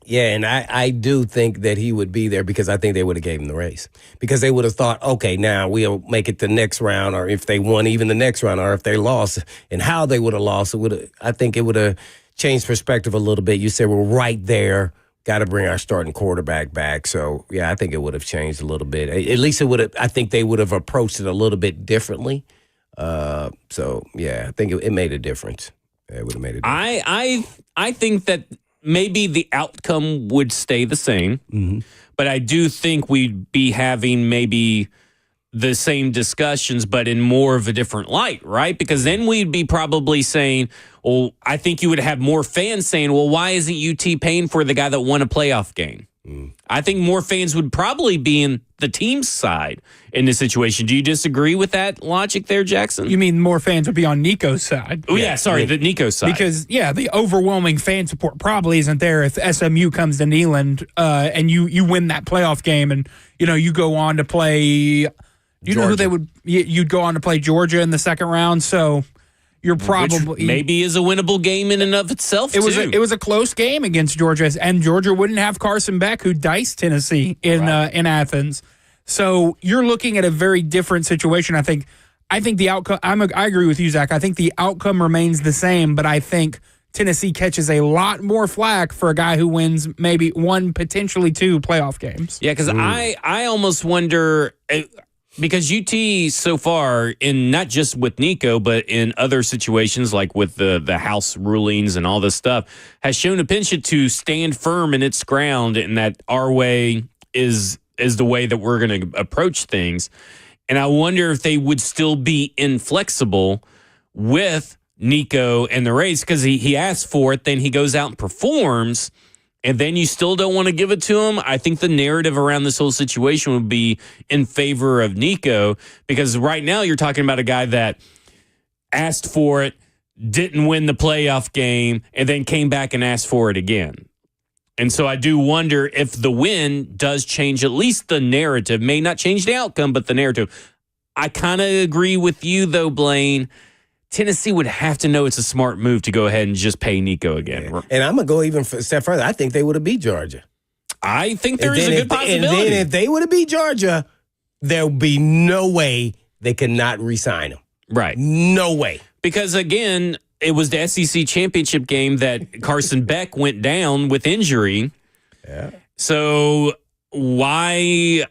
Yeah, and I do think that he would be there because I think they would have gave him the raise. Because they would have thought, okay, now we'll make it the next round, or if they won even the next round, or if they lost, and how they would have lost, I think it would have changed perspective a little bit. You said we're right there, got to bring our starting quarterback back. So, yeah, I think it would have changed a little bit. At least it would have. I think they would have approached it a little bit differently. So, yeah, I think it made a difference. It would have made a difference. I think that maybe the outcome would stay the same, but I do think we'd be having maybe the same discussions, but in more of a different light, right? Because then we'd be probably saying, well, I think you would have more fans saying, well, why isn't UT paying for the guy that won a playoff game? I think more fans would probably be in the team's side in this situation. Do you disagree with that logic there, Jackson? You mean more fans would be on Nico's side? Oh, yeah, sorry, the Nico's side. Because, yeah, the overwhelming fan support probably isn't there if SMU comes to Neyland and you win that playoff game and, you go on to play, you Georgia. know who they would, you'd go on to play Georgia in the second round, so you're probably... Which maybe is a winnable game in and of itself, too. It was a close game against Georgia, and Georgia wouldn't have Carson Beck, who diced Tennessee in Athens. So you're looking at a very different situation. I think the outcome... I agree with you, Zach. I think the outcome remains the same, but I think Tennessee catches a lot more flack for a guy who wins maybe one, potentially two playoff games. Yeah, because I almost wonder... Because UT so far, in not just with Nico, but in other situations like with the House rulings and all this stuff, has shown a penchant to stand firm in its ground, and that our way is the way that we're going to approach things. And I wonder if they would still be inflexible with Nico and the race, because he asked for it, then he goes out and performs, and then you still don't want to give it to him. I think the narrative around this whole situation would be in favor of Nico, because right now you're talking about a guy that asked for it, didn't win the playoff game, and then came back and asked for it again. And so I do wonder if the win does change at least the narrative. May not change the outcome, but the narrative. I kind of agree with you, though, Blaine. Tennessee would have to know it's a smart move to go ahead and just pay Nico again. Yeah. And I'm going to go even a step further. I think they would have beat Georgia. I think there is a good possibility. And then if they would have beat Georgia, there would be no way they could not re-sign him. Right. No way. Because, again, it was the SEC championship game that Carson Beck went down with injury. Yeah. So why...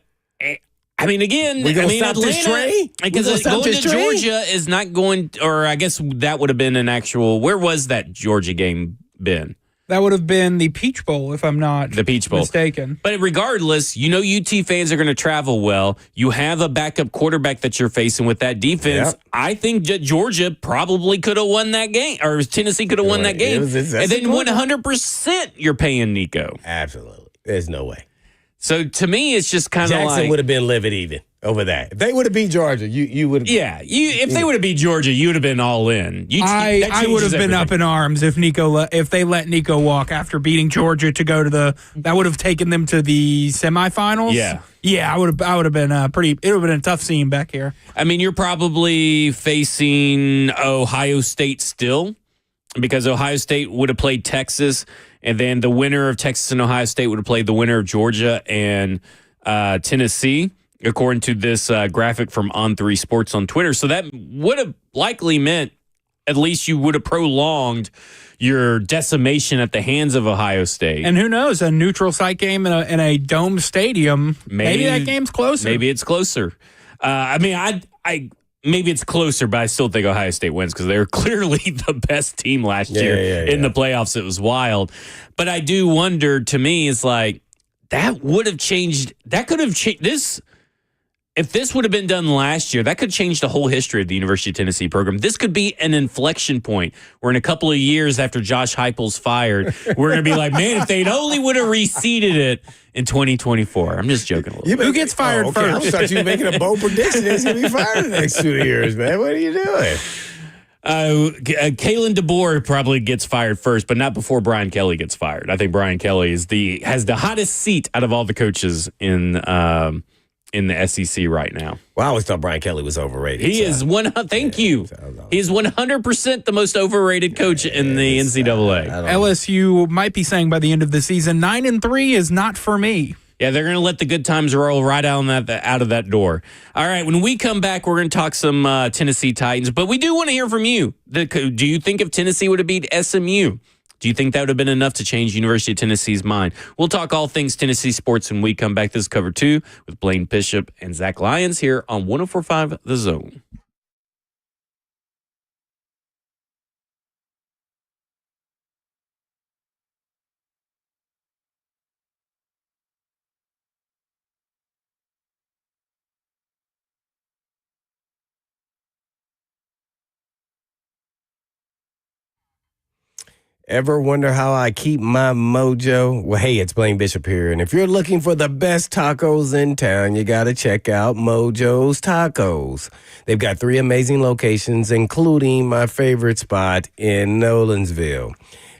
I mean, again, stop this train? Because going to Georgia is not going, or I guess that would have been an actual, where was that Georgia game been? That would have been the Peach Bowl, if I'm not mistaken. But regardless, UT fans are going to travel well. You have a backup quarterback that you're facing with that defense. Yep. I think Georgia probably could have won that game, or Tennessee could have won that game. And then 100% you're paying Nico. Absolutely. There's no way. So to me, it's just kind of like Jackson would have been livid even over that. If they would have beat Georgia, you would have. Yeah, if they would have beat Georgia, you would have been all in. I would have been up in arms if they let Nico walk after beating Georgia to go to that would have taken them to the semifinals. Yeah, I would have been it would have been a tough scene back here. I mean, you're probably facing Ohio State still, because Ohio State would have played Texas. And then the winner of Texas and Ohio State would have played the winner of Georgia and Tennessee, according to this graphic from On3 Sports on Twitter. So that would have likely meant at least you would have prolonged your decimation at the hands of Ohio State. And who knows, a neutral site game in a dome stadium, maybe that game's closer. Maybe it's closer. Maybe it's closer, but I still think Ohio State wins because they were clearly the best team last year in the playoffs. It was wild. But I do wonder, to me, it's like that would have changed. That could have changed this. If this would have been done last year, that could change the whole history of the University of Tennessee program. This could be an inflection point where in a couple of years after Josh Heupel's fired, we're going to be like, man, if they'd only would have reseeded it in 202024. I'm just joking a little bit. Who gets fired first? I thought you were making a bold prediction. He's going to be fired in the next 2 years, man. What are you doing? Kalen DeBoer probably gets fired first, but not before Brian Kelly gets fired. I think Brian Kelly has the hottest seat out of all the coaches in the SEC right now. Well, I always thought Brian Kelly was overrated. He is one. Thank you. He is 100% the most overrated coach in the NCAA. LSU might be saying by the end of the season, 9-3 is not for me. Yeah, they're going to let the good times roll right out of that door. All right, when we come back, we're going to talk some Tennessee Titans, but we do want to hear from you. Do you think if Tennessee would have beat SMU, do you think that would have been enough to change University of Tennessee's mind? We'll talk all things Tennessee sports when we come back. This is Cover 2 with Blaine Bishop and Zach Lyons here on 104.5 The Zone. Ever wonder how I keep my mojo? Well, hey, it's Blaine Bishop here. And if you're looking for the best tacos in town, you got to check out Mojo's Tacos. They've got 3 amazing locations, including my favorite spot in Nolensville.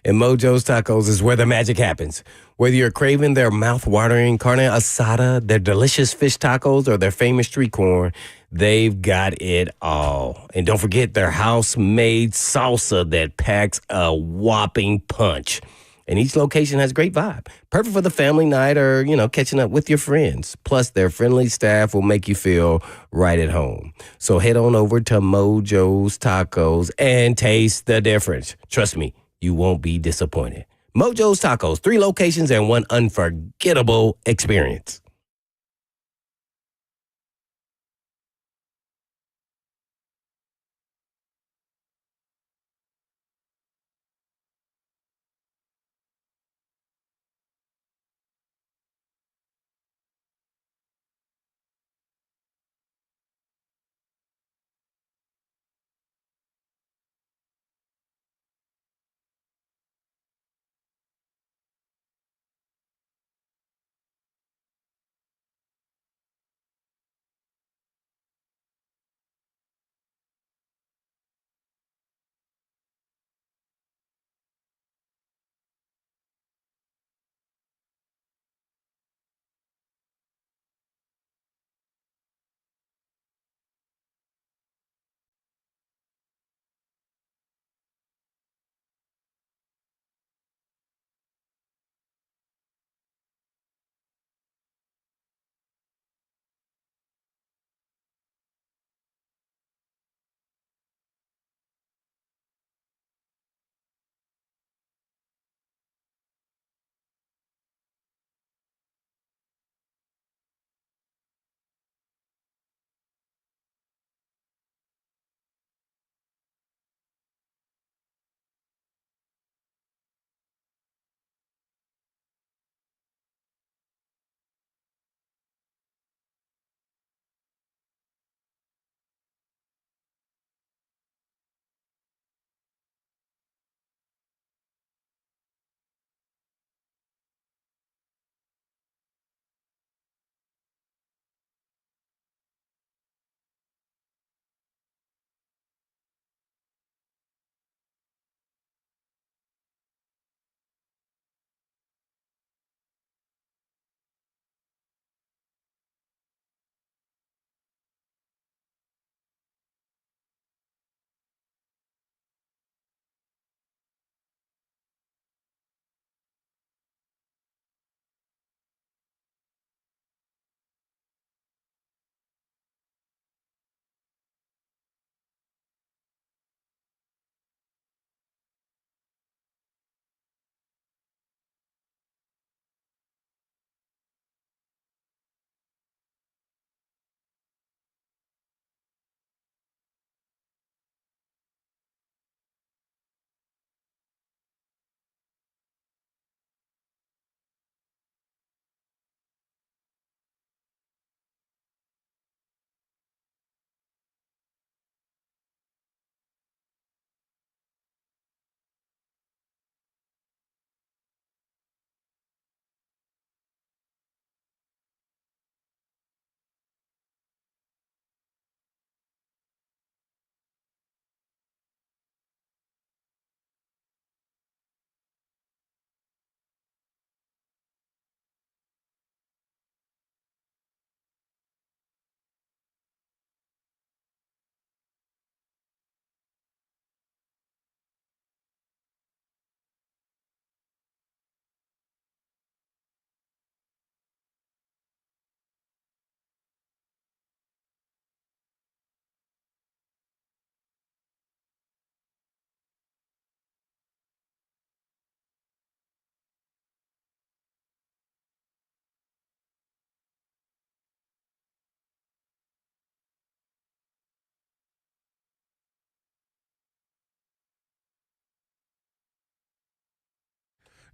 And Mojo's Tacos is where the magic happens. Whether you're craving their mouth-watering carne asada, their delicious fish tacos, or their famous street corn, they've got it all. And don't forget their house-made salsa that packs a whopping punch. And each location has a great vibe. Perfect for the family night or, catching up with your friends. Plus, their friendly staff will make you feel right at home. So head on over to Mojo's Tacos and taste the difference. Trust me, you won't be disappointed. Mojo's Tacos, 3 locations and 1 unforgettable experience.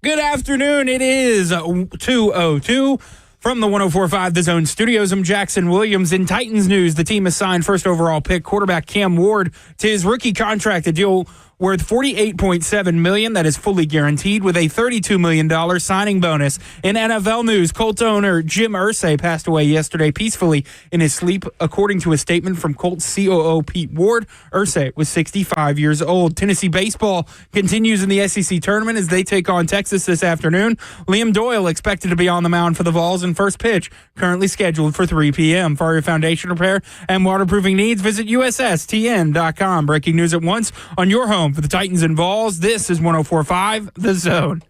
Good afternoon. It is 2:02 from the 104.5 The Zone Studios. I'm Jackson Williams. In Titans news, the team has signed first overall pick quarterback Cam Ward to his rookie contract, a deal worth $48.7 million that is fully guaranteed with a $32 million signing bonus. In NFL news, Colts owner Jim Irsay passed away yesterday peacefully in his sleep, according to a statement from Colts COO Pete Ward. Irsay was 65 years old. Tennessee baseball continues in the SEC tournament as they take on Texas this afternoon. Liam Doyle expected to be on the mound for the Vols in first pitch, currently scheduled for 3 p.m. For your foundation repair and waterproofing needs, visit USSTN.com. Breaking news at once on your home for the Titans and Vols. This is 104.5 The Zone.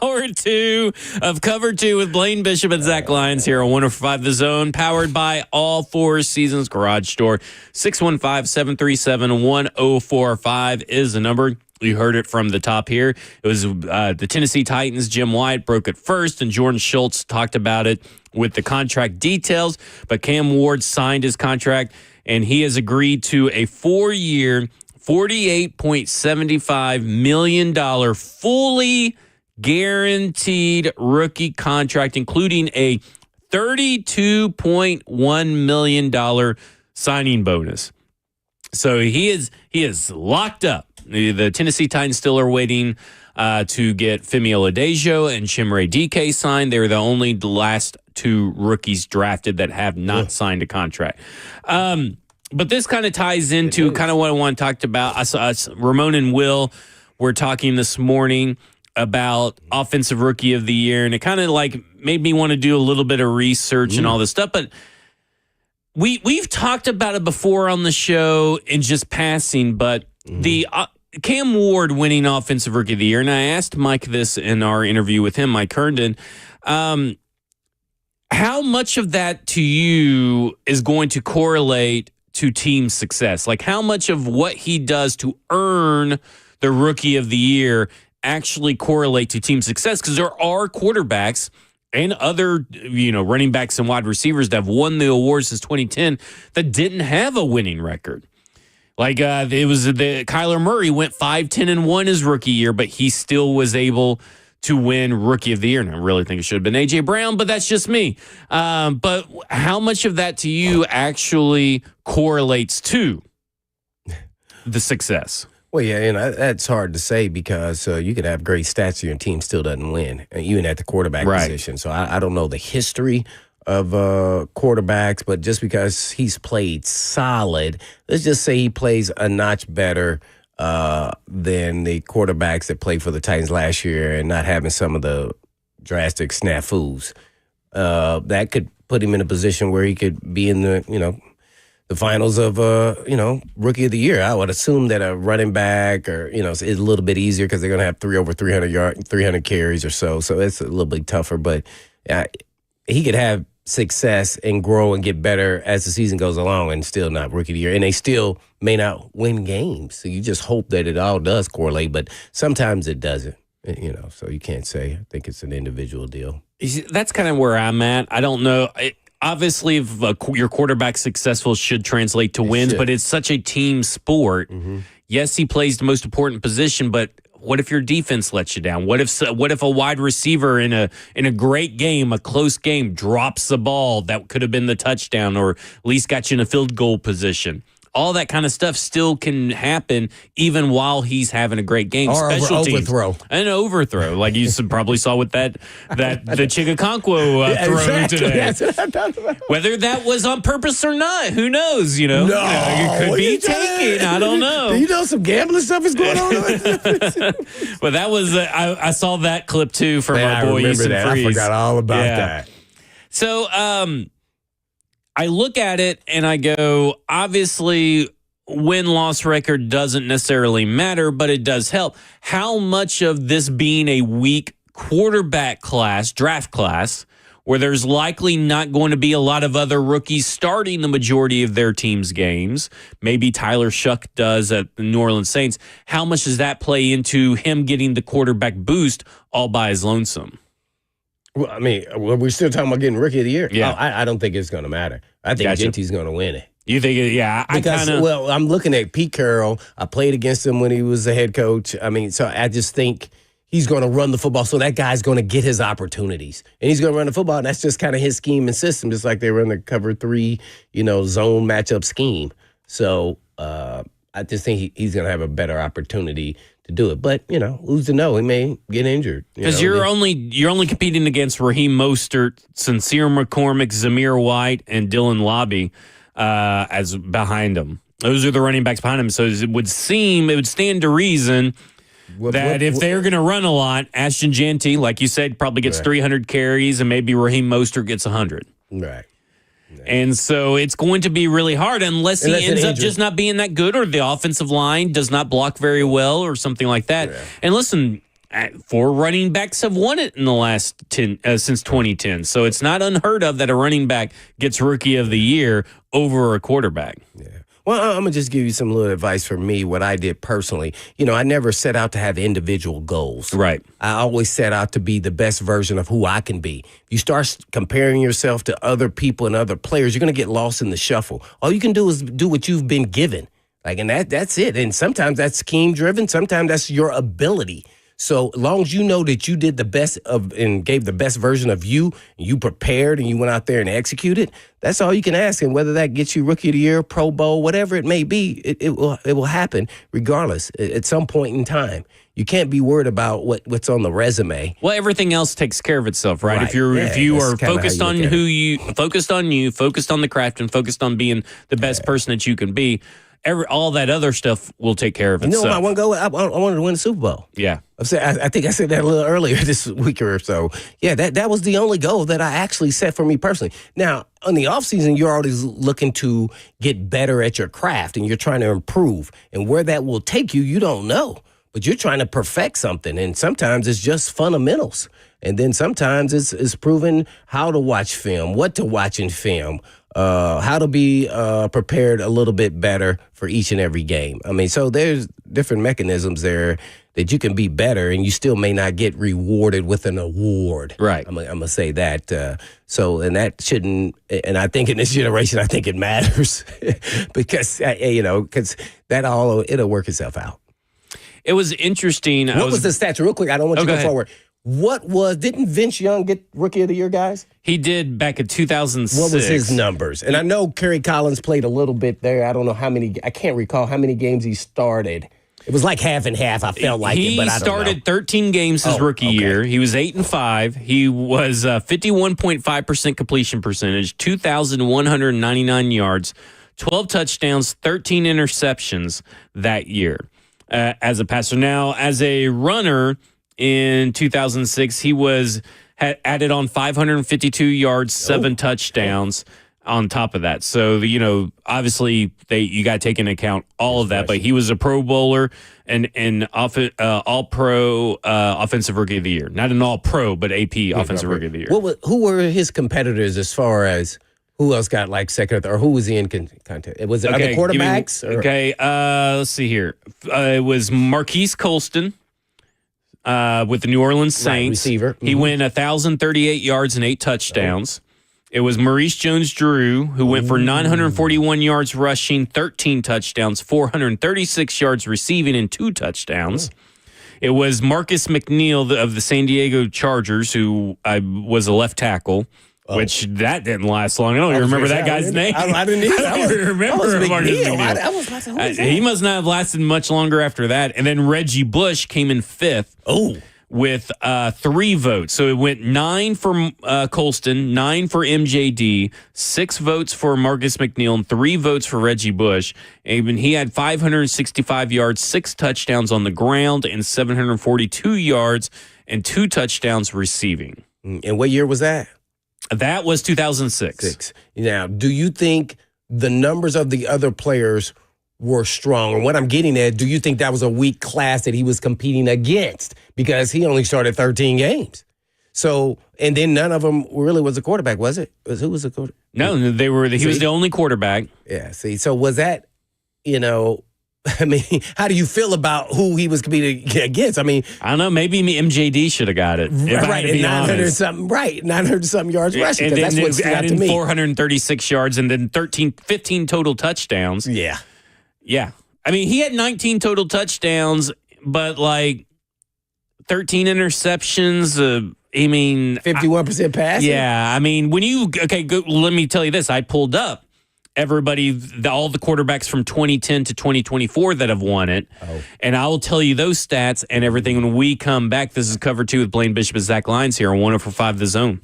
Hour 2 of Cover 2 with Blaine Bishop and Zach Lyons here on 105 The Zone, powered by All Four Seasons Garage Store. 615-737-1045 is the number. You heard it from the top here. It was the Tennessee Titans. Jim White broke it first, and Jordan Schultz talked about it with the contract details. But Cam Ward signed his contract, and he has agreed to a 4-year, $48.75 million fully guaranteed rookie contract, including a $32.1 million signing bonus. So he is locked up. The Tennessee Titans still are waiting to get Femi Oladejo and Chimere Dike signed. They're the only last two rookies drafted that have not signed a contract. But this kind of ties into kind of what I want to talk about. Ramon and Will were talking this morning about Offensive Rookie of the Year, and it kind of like made me want to do a little bit of research and all this stuff. But we've talked about it before on the show in just passing, but the Cam Ward winning Offensive Rookie of the Year, and I asked Mike this in our interview with him, Mike Herndon, how much of that to you is going to correlate to team success? Like how much of what he does to earn the Rookie of the Year actually correlate to team success? Because there are quarterbacks and other, running backs and wide receivers that have won the awards since 2010 that didn't have a winning record. Like it was Kyler Murray went 5-10-1 his rookie year, but he still was able to win Rookie of the Year. And I really think it should have been A.J. Brown, but that's just me. But how much of that to you actually correlates to the success? Well, yeah, that's hard to say because you could have great stats and your team still doesn't win, even at the quarterback position. So I don't know the history of quarterbacks, but just because he's played solid, let's just say he plays a notch better than the quarterbacks that played for the Titans last year and not having some of the drastic snafus. That could put him in a position where he could be in the finals of Rookie of the Year. I would assume that a running back or is a little bit easier because they're going to have 300 carries or so. So it's a little bit tougher, but he could have success and grow and get better as the season goes along and still not Rookie of the Year. And they still may not win games. So you just hope that it all does correlate, but sometimes it doesn't, so you can't say. I think it's an individual deal. That's kind of where I'm at. I don't know. Obviously, if your quarterback's successful should translate to wins, but it's such a team sport. Mm-hmm. Yes, he plays the most important position, but what if your defense lets you down? What if a wide receiver in a great game, a close game, drops the ball that could have been the touchdown or at least got you in a field goal position? All that kind of stuff still can happen even while he's having a great game. Or overthrow. An overthrow, like you probably saw with the Chigakonkwo throw today. That's what I'm talking about. Whether that was on purpose or not, who knows? No, it could be taken. I don't know. Do you know some gambling stuff is going on? But that was I saw that clip too from our boy Easton Freeze. I forgot all about that. So, I look at it and I go, obviously, win-loss record doesn't necessarily matter, but it does help. How much of this being a weak quarterback class, draft class, where there's likely not going to be a lot of other rookies starting the majority of their team's games. Maybe Tyler Shuck does at the New Orleans Saints. How much does that play into him getting the quarterback boost all by his lonesome? Well, I mean, we're still talking about getting Rookie of the Year. Yeah. I don't think it's going to matter. I think Genty's going to win it. You think? Yeah, Well, I'm looking at Pete Carroll. I played against him when he was the head coach. I mean, so I just think he's going to run the football, so that guy's going to get his opportunities. And he's going to run the football, and that's just kind of his scheme and system, just like they run the cover 3, zone matchup scheme. So I just think he's going to have a better opportunity to do it. But, who's to know? He may get injured. Because you're only competing against Raheem Mostert, Sincere McCormick, Zamir White, and Dylan Lobby as behind him. Those are the running backs behind him. So it would stand to reason that if they're going to run a lot, Ashton Genty, like you said, probably gets 300 carries, and maybe Raheem Mostert gets 100. Right. And so it's going to be really hard unless he ends up just not being that good, or the offensive line does not block very well or something like that. Yeah. And listen, 4 running backs have won it in the last since 2010. So it's not unheard of that a running back gets Rookie of the Year over a quarterback. Yeah. Well, I'm going to just give you some little advice for me, what I did personally. I never set out to have individual goals. Right. I always set out to be the best version of who I can be. If you start comparing yourself to other people and other players, you're going to get lost in the shuffle. All you can do is do what you've been given. And that's it. And sometimes that's scheme-driven. Sometimes that's your ability. So as long as you know that you did the best of and gave the best version of you, and you prepared and you went out there and executed, that's all you can ask. And whether that gets you Rookie of the Year, Pro Bowl, whatever it may be, it will happen regardless at some point in time. You can't be worried about what's on the resume. Well, everything else takes care of itself, right? If you are focused on focused on the craft, and focused on being the best person that you can be, all that other stuff will take care of itself. I want to go. I wanted to win the Super Bowl. Yeah, I think I said that a little earlier this week or so. Yeah, that was the only goal that I actually set for me personally. Now, on the offseason, you're always looking to get better at your craft, and you're trying to improve. And where that will take you, you don't know. But you're trying to perfect something, and sometimes it's just fundamentals. And then sometimes it's proving how to watch film, what to watch in film, how to be prepared a little bit better for each and every game. I mean, so there's different mechanisms there that you can be better, and you still may not get rewarded with an award. Right. I'm gonna say that. And that shouldn't. And I think in this generation, I think it matters because because it'll work itself out. It was interesting. What was the stats? Real quick, I don't want you to go forward. Didn't Vince Young get Rookie of the Year, guys? He did back in 2006. What was his numbers? And I know Kerry Collins played a little bit there. I don't know I can't recall how many games he started. It was like half and half. I felt like it, but I don't know. He started 13 games his rookie year. He was 8-5. He was 51.5% completion percentage, 2,199 yards, 12 touchdowns, 13 interceptions that year as a passer. Now, as a runner in 2006, he had added on 552 yards, 7 touchdowns on top of that. So, obviously you got to take into account all of that. But he was a Pro Bowler and All-Pro Offensive Rookie of the Year. Not an All-Pro, but AP Offensive Rookie of the Year. Who were his competitors as far as who else got like second or who was he in contest? Was it other quarterbacks? Let's see here. It was Marquise Colston. With the New Orleans Saints. Receiver. He went 1,038 yards and 8 touchdowns. It was Maurice Jones-Drew, who went for 941 yards rushing, 13 touchdowns, 436 yards receiving, and 2 touchdowns. It was Marcus McNeil of the San Diego Chargers, who was a left tackle. Which that didn't last long. I don't even remember that guy's name. I didn't either. I don't even remember Marcus McNeil. He must not have lasted much longer after that. And then Reggie Bush came in 5th. With 3 votes. So it went 9 for Colston, 9 for MJD, 6 votes for Marcus McNeil, and 3 votes for Reggie Bush. And he had 565 yards, 6 touchdowns on the ground, and 742 yards and 2 touchdowns receiving. And what year was that? That was 2006. Now, do you think the numbers of the other players were strong? And what I'm getting at, do you think that was a weak class that he was competing against? Because he only started 13 games. So, and then none of them really was a quarterback, was it? Who was the quarterback? No, they were. He was the only quarterback. Yeah. See, so was that, you know, I mean, how do you feel about who he was competing against? I mean, I don't know. Maybe MJD should have got it. right, and 900 something, right, 900 something yards rushing. And Because then that's what stood out to me. 436 yards and then 15 total touchdowns. Yeah. Yeah. I mean, he had 19 total touchdowns, but like 13 interceptions. I mean, 51% passing. Yeah. I mean, let me tell you this. I pulled up all the quarterbacks from 2010 to 2024 that have won it. Oh. And I will tell you those stats and everything when we come back. This is Cover 2 with Blaine Bishop and Zach Lyons here on 104.5 The Zone.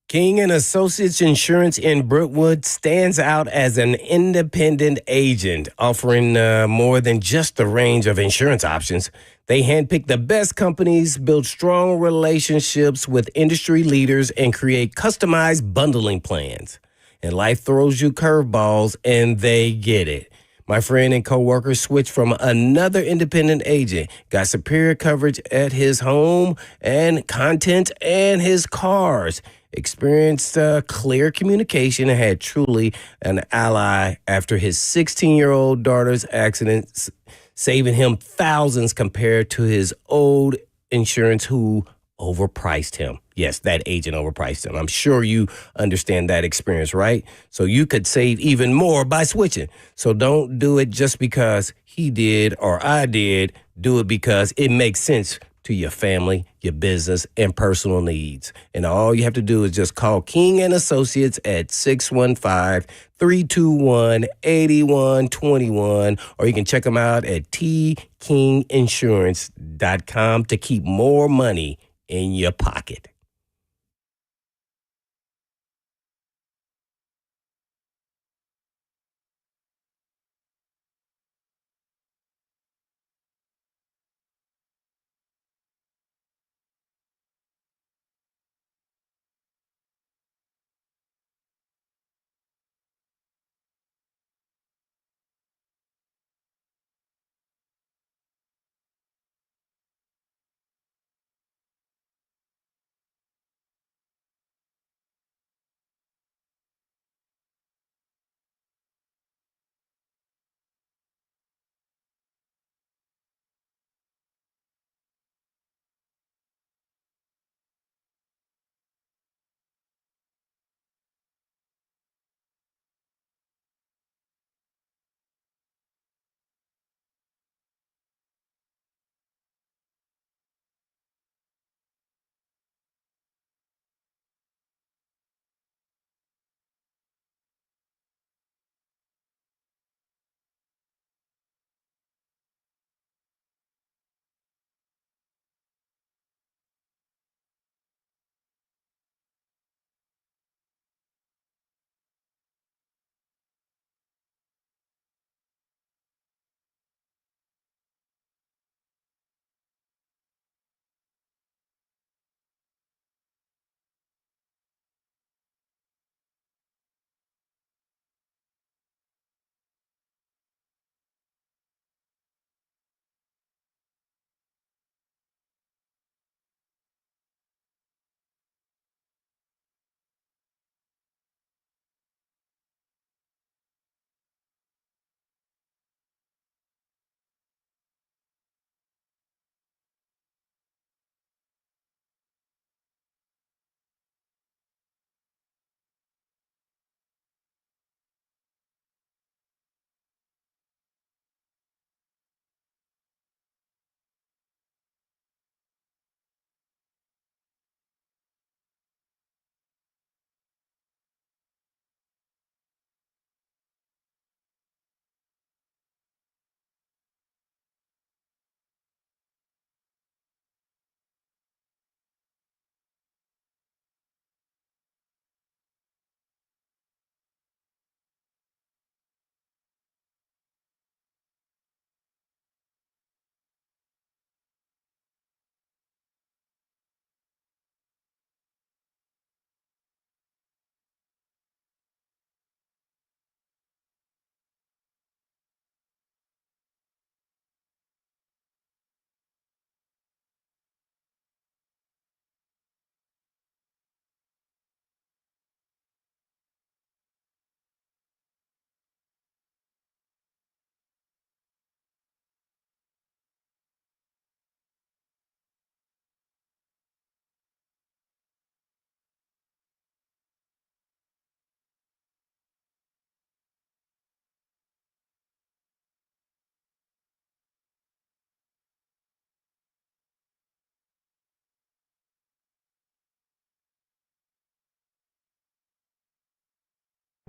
King and Associates Insurance in Brookwood stands out as an independent agent, offering more than just a range of insurance options. They handpick the best companies, build strong relationships with industry leaders, and create customized bundling plans. And life throws you curveballs, and they get it. My friend and coworker switched from another independent agent, got superior coverage at his home and content and his cars, experienced clear communication, and had truly an ally after his 16-year-old daughter's accident, saving him thousands compared to his old insurance who overpriced him. Yes, that agent overpriced him. I'm sure you understand that experience, right? So you could save even more by switching. So don't do it just because he did or I did. Do it because it makes sense to your family, your business, and personal needs. And all you have to do is just call King and Associates at 615-321-8121, or you can check them out at tkinginsurance.com to keep more money in your pocket.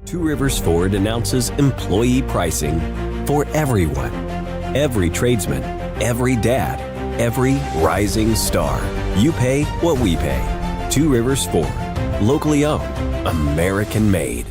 Two Rivers Ford announces employee pricing for everyone. Every tradesman, every dad, every rising star. You pay what we pay. Two Rivers Ford. Locally owned. American made.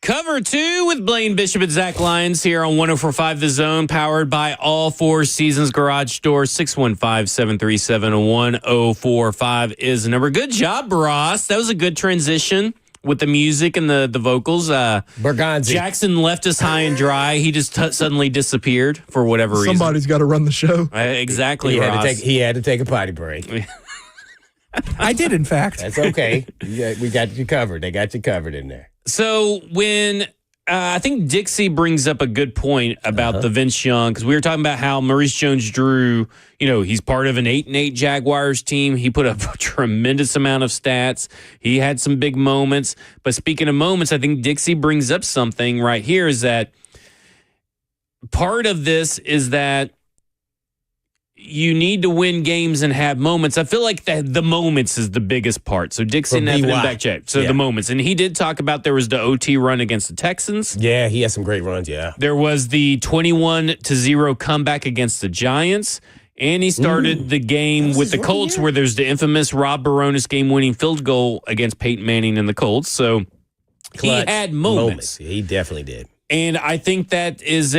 Cover 2 with Blaine Bishop and Zach Lyons here on 104.5 The Zone, powered by All Four Seasons Garage Door. 615-737-1045 is the number. Good job, Ross. That was a good transition with the music and the vocals. Berganzi. Jackson left us high and dry. He just suddenly disappeared for whatever reason. Somebody's got to run the show. Exactly, Ross. He had to take a potty break. I did, in fact. That's okay. We got you covered. They got you covered in there. So when I think Dixie brings up a good point about the Vince Young, because we were talking about how Maurice Jones-Drew, he's part of an 8-8 Jaguars team. He put up a tremendous amount of stats. He had some big moments. But speaking of moments, I think Dixie brings up something right here is that part of this is that you need to win games and have moments. I feel like the moments is the biggest part. So Dixon having him back check. So the moments. And he did talk about there was the OT run against the Texans. Yeah, he had some great runs, yeah. There was the 21-0 comeback against the Giants. And he started the game with the Colts where there's the infamous Rob Baronis game-winning field goal against Peyton Manning and the Colts. So he had moments. Yeah, he definitely did. And I think that is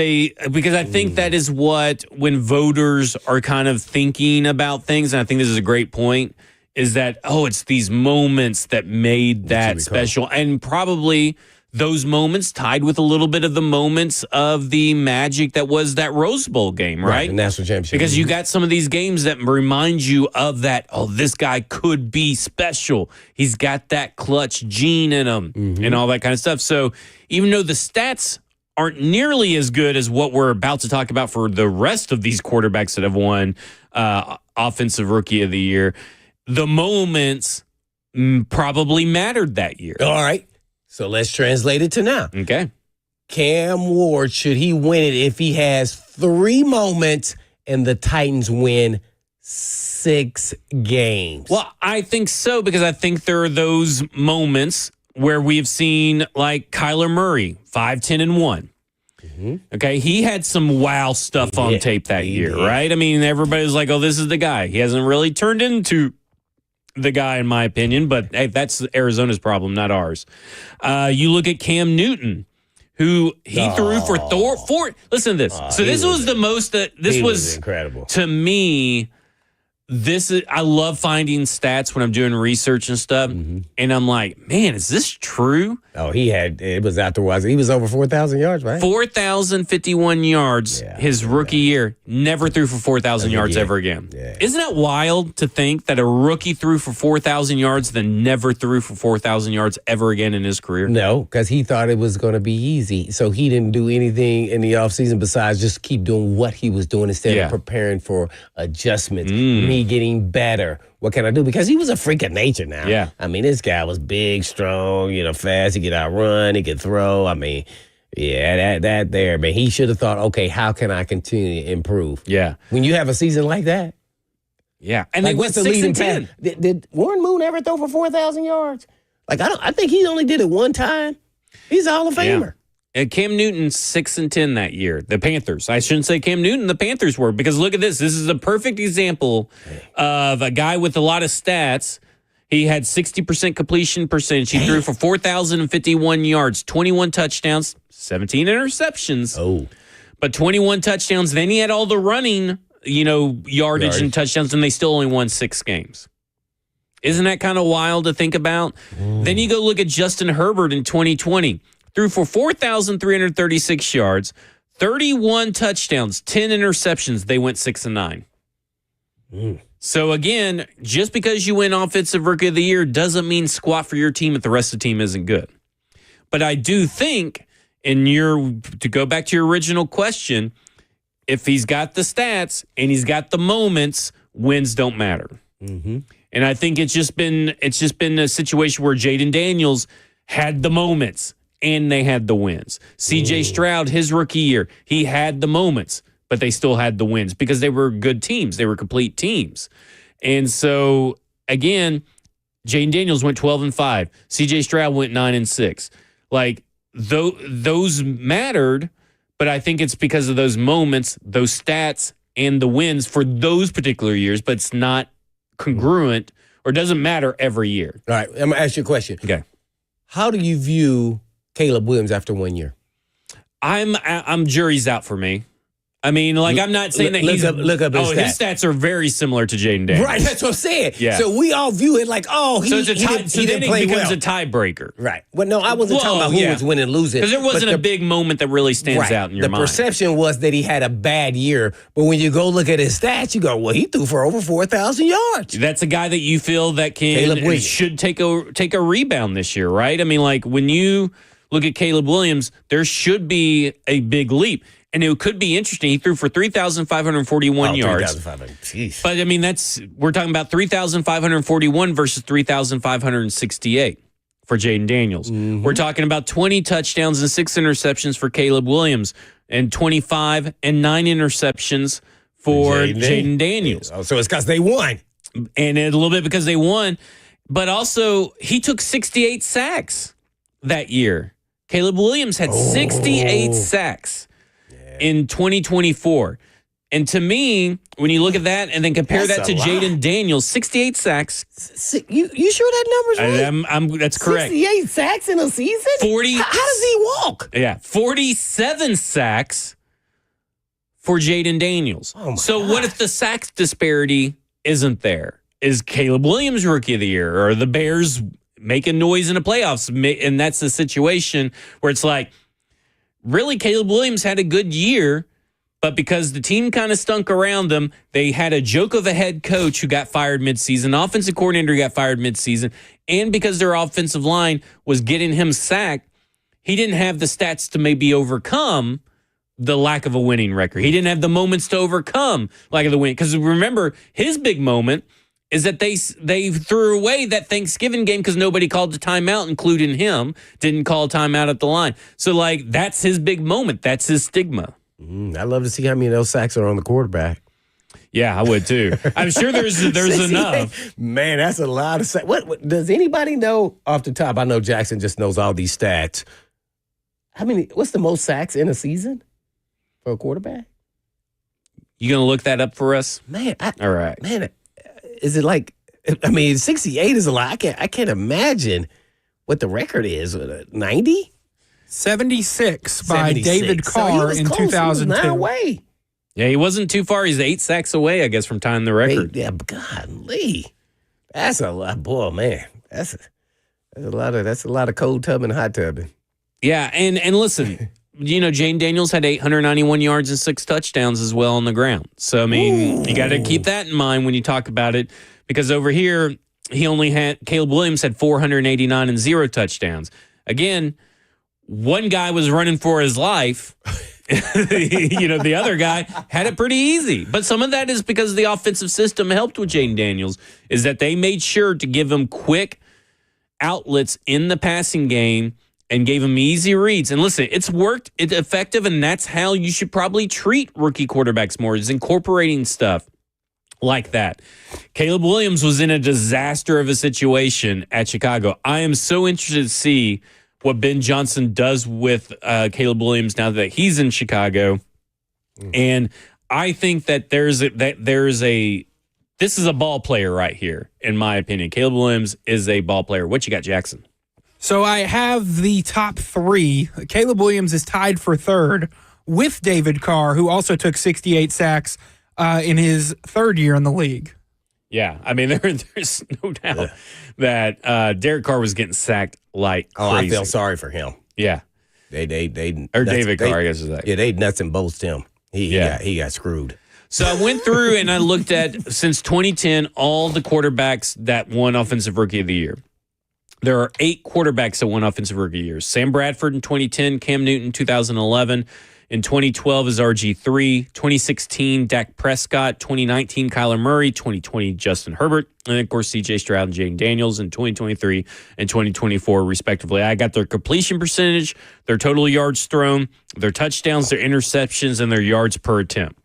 because I think that is what, when voters are kind of thinking about things, and I think this is a great point, is that, it's these moments that made that special. And probably those moments tied with a little bit of the moments of the magic that was that Rose Bowl game, right? The national championship. Because you got some of these games that remind you of that, this guy could be special. He's got that clutch gene in him and all that kind of stuff. So even though the stats aren't nearly as good as what we're about to talk about for the rest of these quarterbacks that have won Offensive Rookie of the Year, the moments probably mattered that year. All right. So let's translate it to now. Okay. Cam Ward, should he win it if he has 3 moments and the Titans win 6 games? Well, I think so, because I think there are those moments where we've seen, like Kyler Murray, 5-10-1. Okay, he had some wow stuff on tape that year, right? I mean, everybody was like, this is the guy. He hasn't really turned into the guy, in my opinion, but hey, that's Arizona's problem, not ours. You look at Cam Newton, who he threw for four. Listen to this. So this was the most. This was incredible to me. I love finding stats when I'm doing research and stuff, and I'm like, man, is this true? Oh, it was afterwards. He was over 4,000 yards, right? 4,051 yards his rookie year. Never threw for 4,000 yards ever again. Yeah. Isn't that wild to think that a rookie threw for 4,000 yards, then never threw for 4,000 yards ever again in his career? No, because he thought it was going to be easy. So he didn't do anything in the offseason besides just keep doing what he was doing instead of preparing for adjustments, me getting better. What can I do? Because he was a freak of nature now. Yeah. I mean, this guy was big, strong, fast. He could outrun. He could throw. I mean, that there, man. He should have thought, okay, how can I continue to improve? Yeah. When you have a season like that. Yeah. And like, they went what's the leading 6-10. Did Warren Moon ever throw for 4,000 yards? I think he only did it one time. He's a Hall of Famer. And Cam Newton 6-10 that year. The Panthers. I shouldn't say Cam Newton. The Panthers were, because look at this. This is a perfect example of a guy with a lot of stats He had 60% completion percentage. He threw for 4,051 yards, 21 touchdowns, 17 interceptions. Oh. But 21 touchdowns. Then he had all the running, yardage and touchdowns, and they still only won 6 games. Isn't that kind of wild to think about? Then you go look at Justin Herbert in 2020. Threw for 4,336 yards, 31 touchdowns, 10 interceptions. They went 6-9. So again, just because you win Offensive Rookie of the Year doesn't mean squat for your team if the rest of the team isn't good. But I do think, to go back to your original question, if he's got the stats and he's got the moments, wins don't matter. Mm-hmm. And I think it's just been a situation where Jaden Daniels had the moments and they had the wins. CJ Stroud, his rookie year, he had the moments, but they still had the wins because they were good teams. They were complete teams. And so, again, Jaden Daniels went 12-5. CJ Stroud went 9-6. Like, those mattered, but I think it's because of those moments, those stats, and the wins for those particular years, but it's not congruent or doesn't matter every year. All right, I'm going to ask you a question. Okay. How do you view Caleb Williams after 1 year? I'm jury's out for me. I mean, like, I'm not saying that he's... Look up his stats. His stats are very similar to Jaden Daniels. Right, that's what I'm saying. Yeah. So we all view it like, he didn't play well. It becomes a tiebreaker. Right. Well, no, I wasn't talking about who was winning and losing. Because there wasn't a big moment that really stands out in your mind. The perception was that he had a bad year. But when you go look at his stats, you go, well, he threw for over 4,000 yards. That's a guy that you feel that should take a rebound this year, right? I mean, like, when you look at Caleb Williams, there should be a big leap. And it could be interesting. He threw for 3,541 yards. 3,500. Jeez. But, I mean, we're talking about 3,541 versus 3,568 for Jaden Daniels. Mm-hmm. We're talking about 20 touchdowns and 6 interceptions for Caleb Williams and 25 and 9 interceptions for Jaden Daniels. Oh, so it's because they won. And a little bit because they won. But also, he took 68 sacks that year. Caleb Williams had 68 sacks in 2024. And to me, when you look at that and then compare that to Jaden Daniels, 68 sacks. You sure that number's right? That's correct. 68 sacks in a season? 40. How does he walk? Yeah, 47 sacks for Jaden Daniels. So what if the sacks disparity isn't there? Is Caleb Williams Rookie of the Year? Or are the Bears making noise in the playoffs? And that's the situation where it's like, really, Caleb Williams had a good year, but because the team kind of stunk around them, they had a joke of a head coach who got fired midseason, offensive coordinator got fired midseason, and because their offensive line was getting him sacked, he didn't have the stats to maybe overcome the lack of a winning record. He didn't have the moments to overcome lack of the win. Because remember, his big moment is that they threw away that Thanksgiving game because nobody called the timeout, including him, didn't call a timeout at the line. So, like, that's his big moment. That's his stigma. I'd love to see how many of those sacks are on the quarterback. Yeah, I would too. I'm sure there's enough. Man, that's a lot of sacks. What does anybody know off the top? I know Jackson just knows all these stats. What's the most sacks in a season for a quarterback? You going to look that up for us? Man, all right. Man, is it like, 68 is a lot. I can't imagine what the record is. 90? 76 by David Carr in 2002. Away. Yeah, he wasn't too far. He's 8 sacks away, I guess, from tying the record. Yeah, golly. That's a lot. Boy, man. That's a lot of cold tubbing and hot tubbing. Yeah, and listen, Jaden Daniels had 891 yards and 6 touchdowns as well on the ground. So, you got to keep that in mind when you talk about it, because over here, Caleb Williams had 489 and 0 touchdowns. Again, one guy was running for his life. The other guy had it pretty easy. But some of that is because the offensive system helped with Jaden Daniels, is that they made sure to give him quick outlets in the passing game and gave him easy reads. And listen, it's worked. It's effective, and that's how you should probably treat rookie quarterbacks more, is incorporating stuff like that. Caleb Williams was in a disaster of a situation at Chicago. I am so interested to see what Ben Johnson does with Caleb Williams now that he's in Chicago. And I think that there's a This is a ball player right here, in my opinion. Caleb Williams is a ball player. What you got, Jackson? So I have the top three. Caleb Williams is tied for third with David Carr, who also took 68 sacks in his third year in the league. Yeah, I mean, there's no doubt that Derek Carr was getting sacked like crazy. I feel sorry for him. Yeah. David Carr, I guess is that. Yeah, they nuts and bolts him. He got screwed. So I went through and I looked at, since 2010, all the quarterbacks that won Offensive Rookie of the Year. There are 8 quarterbacks that won Offensive Rookie of the Year. Sam Bradford in 2010, Cam Newton 2011. In 2012 is RG3. 2016, Dak Prescott. 2019, Kyler Murray. 2020, Justin Herbert. And, of course, C.J. Stroud and Jaden Daniels in 2023 and 2024, respectively. I got their completion percentage, their total yards thrown, their touchdowns, their interceptions, and their yards per attempt.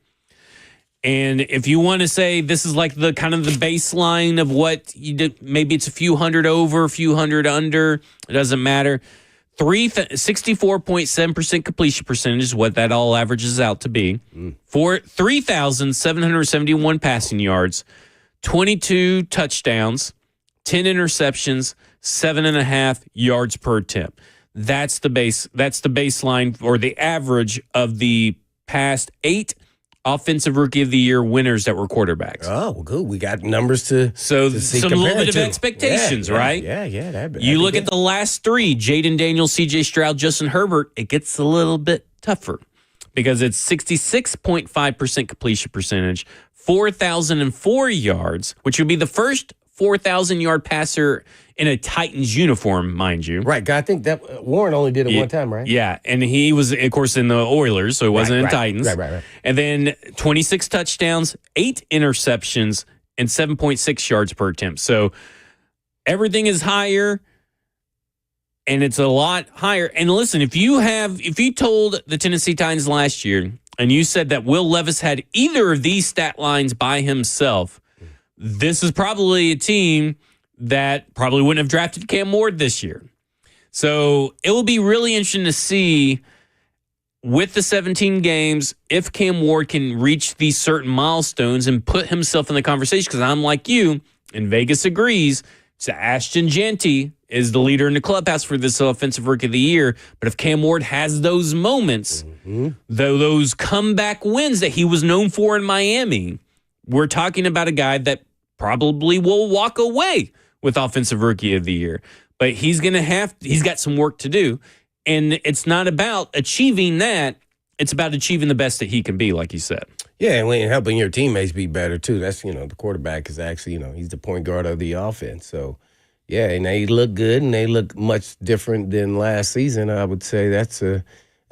And if you want to say this is like the kind of the baseline of what you did, maybe it's a few hundred over, a few hundred under, it doesn't matter. 64.7% completion percentage is what that all averages out to be. For 3,771 passing yards, 22 touchdowns, 10 interceptions, 7.5 yards per attempt. That's the baseline or the average of the past 8 Offensive Rookie of the Year winners that were quarterbacks. Oh, well, good. We got numbers to see some little bit of to. expectations, right? Yeah. You look at the last 3, Jaden Daniels, C.J. Stroud, Justin Herbert, it gets a little bit tougher because it's 66.5% completion percentage, 4,004 yards, which would be the first 4,000-yard passer in a Titans uniform, mind you. Right. I think that Warren only did it one time, right? Yeah, and he was, of course, in the Oilers, so he wasn't in Titans. Right. And then 26 touchdowns, 8 interceptions, and 7.6 yards per attempt. So everything is higher, and it's a lot higher. And listen, if you told the Tennessee Titans last year, and you said that Will Levis had either of these stat lines by himself, this is probably a team that probably wouldn't have drafted Cam Ward this year. So it will be really interesting to see with the 17 games if Cam Ward can reach these certain milestones and put himself in the conversation. Because I'm like you, and Vegas agrees, so Ashton Jeanty is the leader in the clubhouse for this Offensive Rookie of the Year. But if Cam Ward has those moments, those comeback wins that he was known for in Miami, we're talking about a guy that probably will walk away with Offensive Rookie of the Year. But he's got some work to do. And it's not about achieving that. It's about achieving the best that he can be, like you said. Yeah, and helping your teammates be better, too. That's, the quarterback is actually, he's the point guard of the offense. So, yeah, and they look good, and they look much different than last season. I would say that's an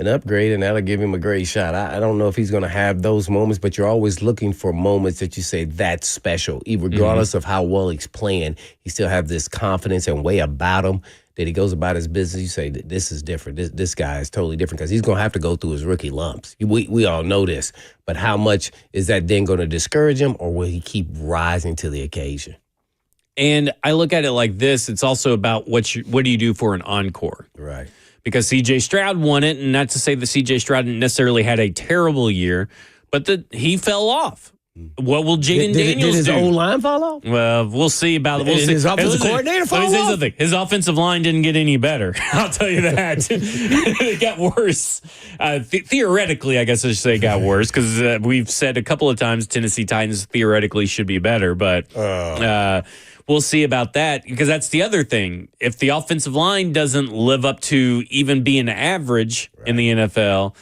upgrade, and that'll give him a great shot. I don't know if he's going to have those moments, but you're always looking for moments that you say that's special. Regardless of how well he's playing, he still have this confidence and way about him that he goes about his business. You say, this is different. This guy is totally different because he's going to have to go through his rookie lumps. We all know this. But how much is that then going to discourage him, or will he keep rising to the occasion? And I look at it like this. It's also about what do you do for an encore? Right. Because C.J. Stroud won it, and not to say that C.J. Stroud necessarily had a terrible year, but he fell off. What will Jaden Daniels do? Did his O-line fall off? Well, we'll see about it. We'll see. His offensive coordinator fall off? Something. His offensive line didn't get any better. I'll tell you that. It got worse. Theoretically, I guess I should say it got worse because we've said a couple of times Tennessee Titans theoretically should be better, but we'll see about that because that's the other thing. If the offensive line doesn't live up to even being average in the NFL,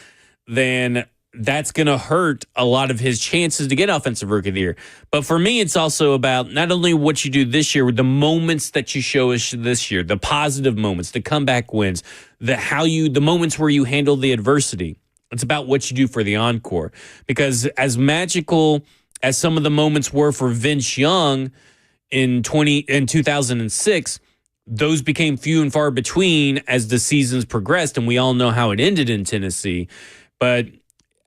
then that's going to hurt a lot of his chances to get Offensive Rookie of the Year. But for me, it's also about not only what you do this year, the moments that you show us this year, the positive moments, the comeback wins, the moments where you handle the adversity. It's about what you do for the encore. Because as magical as some of the moments were for Vince Young in 2006, those became few and far between as the seasons progressed, and we all know how it ended in Tennessee. But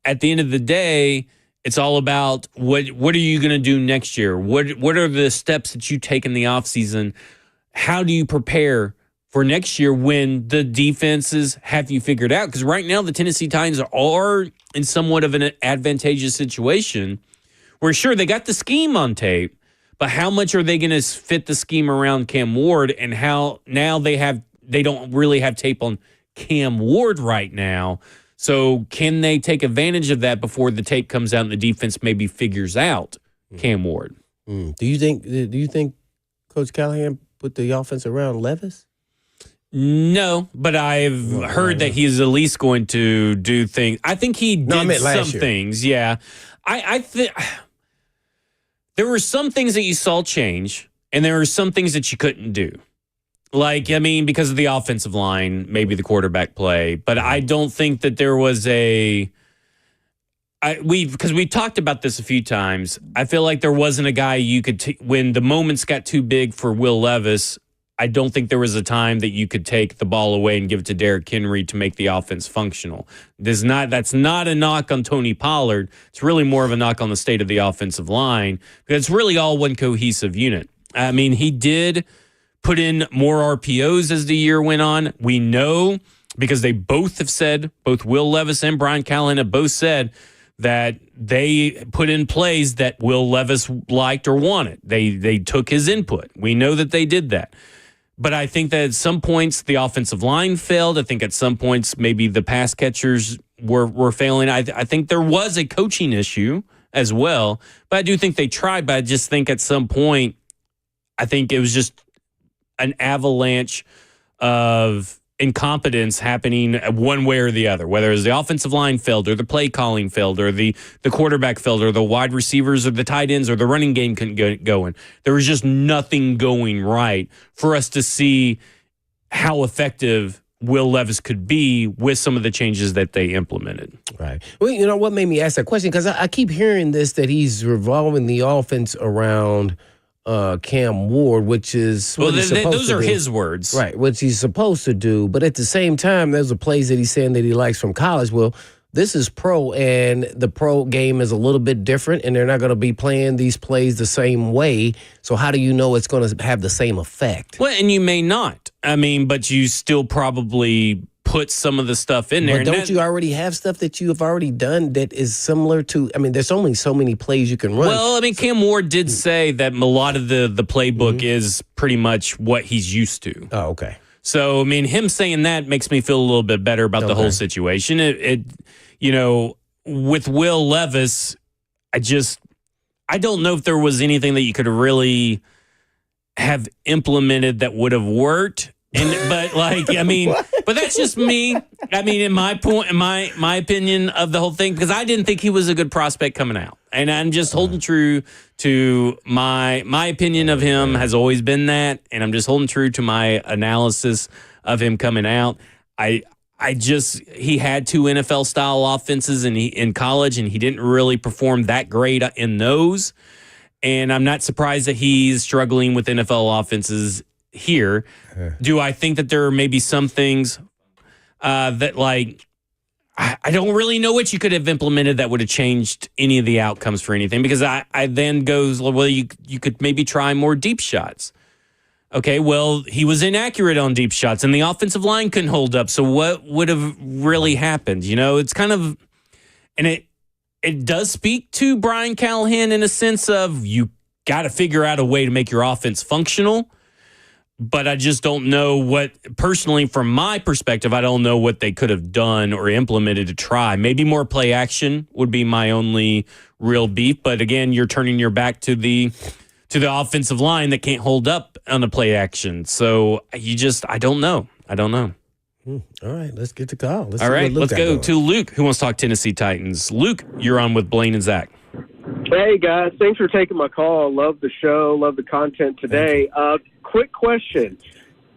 at the end of the day, it's all about what are you going to do next year? What are the steps that you take in the offseason? How do you prepare for next year when the defenses have you figured out? Because right now the Tennessee Titans are in somewhat of an advantageous situation where, sure, they got the scheme on tape, But how much are they going to fit the scheme around Cam Ward, and how now they don't really have tape on Cam Ward right now. So can they take advantage of that before the tape comes out and the defense maybe figures out Cam Ward? Do you think Coach Callahan put the offense around Levis? No, but I've heard that he's at least going to do things. I think he did some things. Yeah. I think there were some things that you saw change, and there were some things that you couldn't do. Like, I mean, because of the offensive line, maybe the quarterback play. But I don't think that there was because we talked about this a few times. I feel like there wasn't a guy you could when the moments got too big for Will Levis. I don't think there was a time that you could take the ball away and give it to Derrick Henry to make the offense functional. That's not a knock on Tony Pollard. It's really more of a knock on the state of the offensive line, because it's really all one cohesive unit. I mean, he did put in more RPOs as the year went on. We know, because they both have said, both Will Levis and Brian Callahan have both said that they put in plays that Will Levis liked or wanted. They took his input. We know that they did that. But I think that at some points the offensive line failed. I think at some points maybe the pass catchers were failing. I think there was a coaching issue as well. But I do think they tried. But I just think at some point, I think it was just an avalanche of incompetence happening one way or the other, whether it's the offensive line failed or the play calling failed or the quarterback failed or the wide receivers or the tight ends or the running game couldn't get going. There was just nothing going right for us to see how effective Will Levis could be with some of the changes that they implemented. Right. Well, you know what made me ask that question? Because I keep hearing this, that he's revolving the offense around Cam Ward, which is what he's supposed those to are do. his words. Right, which he's supposed to do. But at the same time, there's a plays that he's saying that he likes from college. Well, this is pro, and the pro game is a little bit different, and they're not going to be playing these plays the same way. So how do you know it's going to have the same effect? Well, and you may not. I mean, but you still probably put some of the stuff in there. But don't you already have stuff that you have already done that is similar to, I mean, there's only so many plays you can run. Well, I mean, Cam Ward did say that a lot of the playbook is pretty much what he's used to. Oh, okay. So, I mean, him saying that makes me feel a little bit better about the whole situation. It you know, with Will Levis, I don't know if there was anything that you could really have implemented that would have worked. But that's just me. I mean, in my opinion of the whole thing, because I didn't think he was a good prospect coming out, and I'm just holding true to my opinion of him has always been that, and I'm just holding true to my analysis of him coming out. He had two NFL style offenses in college, and he didn't really perform that great in those. And I'm not surprised that he's struggling with NFL offenses here. Do I think that there are maybe some things that, like, I don't really know what you could have implemented that would have changed any of the outcomes for anything, because I then goes, well, you could maybe try more deep shots. Okay, well, he was inaccurate on deep shots, and the offensive line couldn't hold up. So what would have really happened? You know, it's kind of, and it does speak to Brian Callahan in a sense of you got to figure out a way to make your offense functional. But I just don't know personally, from my perspective, I don't know what they could have done or implemented to try. Maybe more play action would be my only real beef. But again, you're turning your back to the offensive line that can't hold up on the play action. So I don't know. All right, let's get the call. All right, let's go to Luke, who wants to talk Tennessee Titans. Luke, you're on with Blaine and Zach. Hey, guys. Thanks for taking my call. Love the show. Love the content today. Quick question.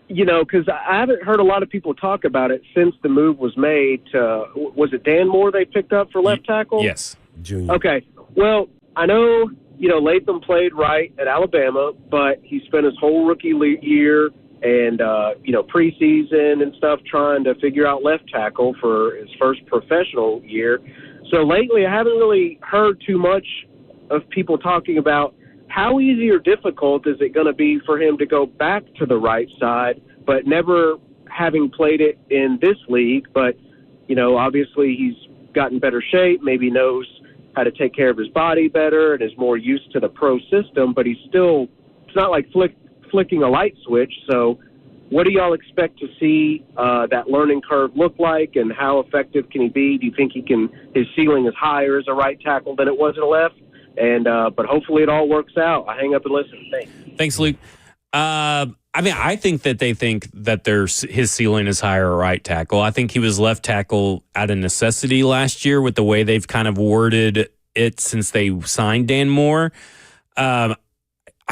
You know, because I haven't heard a lot of people talk about it since the move was made. Was it Dan Moore they picked up for left tackle? Yes. Junior. Okay. Well, I know, Latham played right at Alabama, but he spent his whole rookie year and, preseason and stuff trying to figure out left tackle for his first professional year. So lately I haven't really heard too much of people talking about how easy or difficult is it going to be for him to go back to the right side, but never having played it in this league. But, obviously he's gotten better shape, maybe knows how to take care of his body better and is more used to the pro system, but it's not like flicking a light switch. So what do y'all expect to see that learning curve look like, and how effective can he be? Do you think his ceiling is higher as a right tackle than it was at a left? And but hopefully it all works out. I hang up and listen. Thanks, Luke. I think that they think that his ceiling is higher at right tackle. I think he was left tackle out of necessity last year with the way they've kind of worded it since they signed Dan Moore. I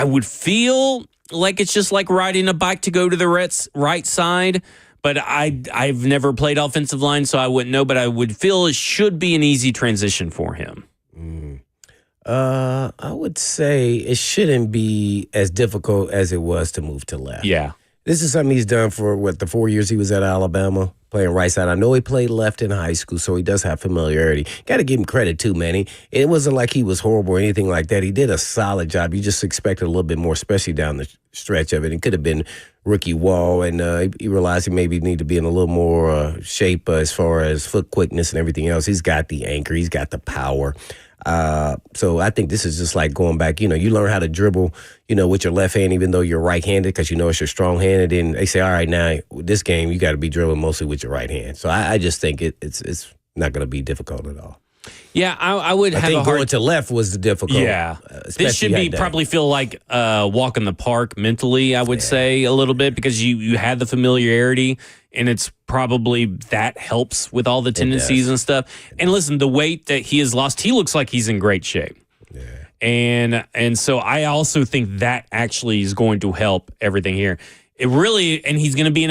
would feel like it's just like riding a bike to go to the right side, but I've never played offensive line, so I wouldn't know, but I would feel it should be an easy transition for him. I would say it shouldn't be as difficult as it was to move to left. Yeah. This is something he's done for, the 4 years he was at Alabama, playing right side. I know he played left in high school, so he does have familiarity. Got to give him credit, too, man. It wasn't like he was horrible or anything like that. He did a solid job. You just expected a little bit more, especially down the stretch of it. It could have been rookie wall, and he realized he maybe need to be in a little more shape as far as foot quickness and everything else. He's got the anchor. He's got the power. So I think this is just like going back, you learn how to dribble, with your left hand, even though you're right-handed, because it's your strong hand. And they say, all right, now this game, you got to be dribbling mostly with your right hand. So I just think it's not going to be difficult at all. Yeah, I would have think going to left was the difficult. Yeah, this should be probably feel like walk in the park mentally, I would say, a little bit, because you had the familiarity, and it's probably that helps with all the tendencies and stuff. And listen, the weight that he has lost, he looks like he's in great shape. Yeah. And so I also think that actually is going to help everything here. It really, and he's going to be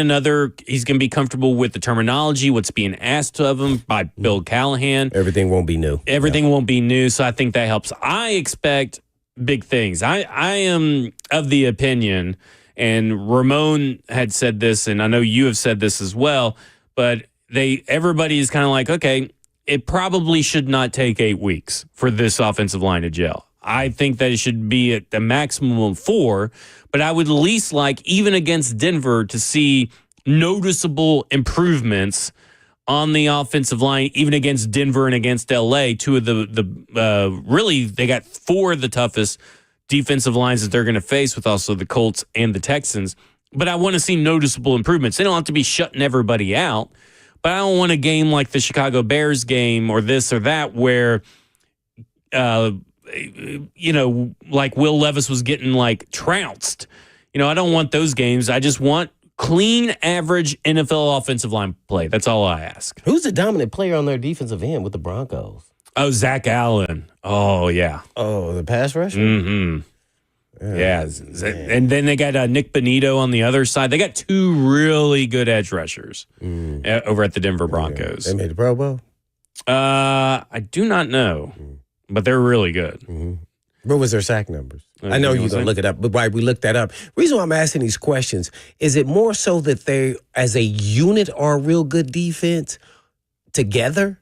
he's going to be comfortable with the terminology, what's being asked of him by Bill Callahan. Everything won't be new. Everything won't be new, so I think that helps. I expect big things. I am of the opinion, and Ramon had said this, and I know you have said this as well, but everybody is kind of like, okay, it probably should not take 8 weeks for this offensive line to gel. I think that it should be at the maximum of 4, but I would at least like, even against Denver, to see noticeable improvements on the offensive line, even against Denver and against LA. Two of really, they got 4 of the toughest defensive lines that they're going to face, with also the Colts and the Texans. But I want to see noticeable improvements. They don't have to be shutting everybody out, but I don't want a game like the Chicago Bears game or this or that where, like Will Levis was getting like trounced. I don't want those games. I just want clean, average NFL offensive line play. That's all I ask. Who's the dominant player on their defensive end with the Broncos? Oh, Zach Allen. Oh, yeah. Oh, the pass rusher? Mm-hmm. Yeah. And then they got Nick Bonito on the other side. They got 2 really good edge rushers over at the Denver Broncos. They made the Pro Bowl? I do not know. But they're really good. Mm-hmm. What was their sack numbers? I know you're going to look it up, but why we looked that up. Reason why I'm asking these questions, is it more so that they, as a unit, are a real good defense together?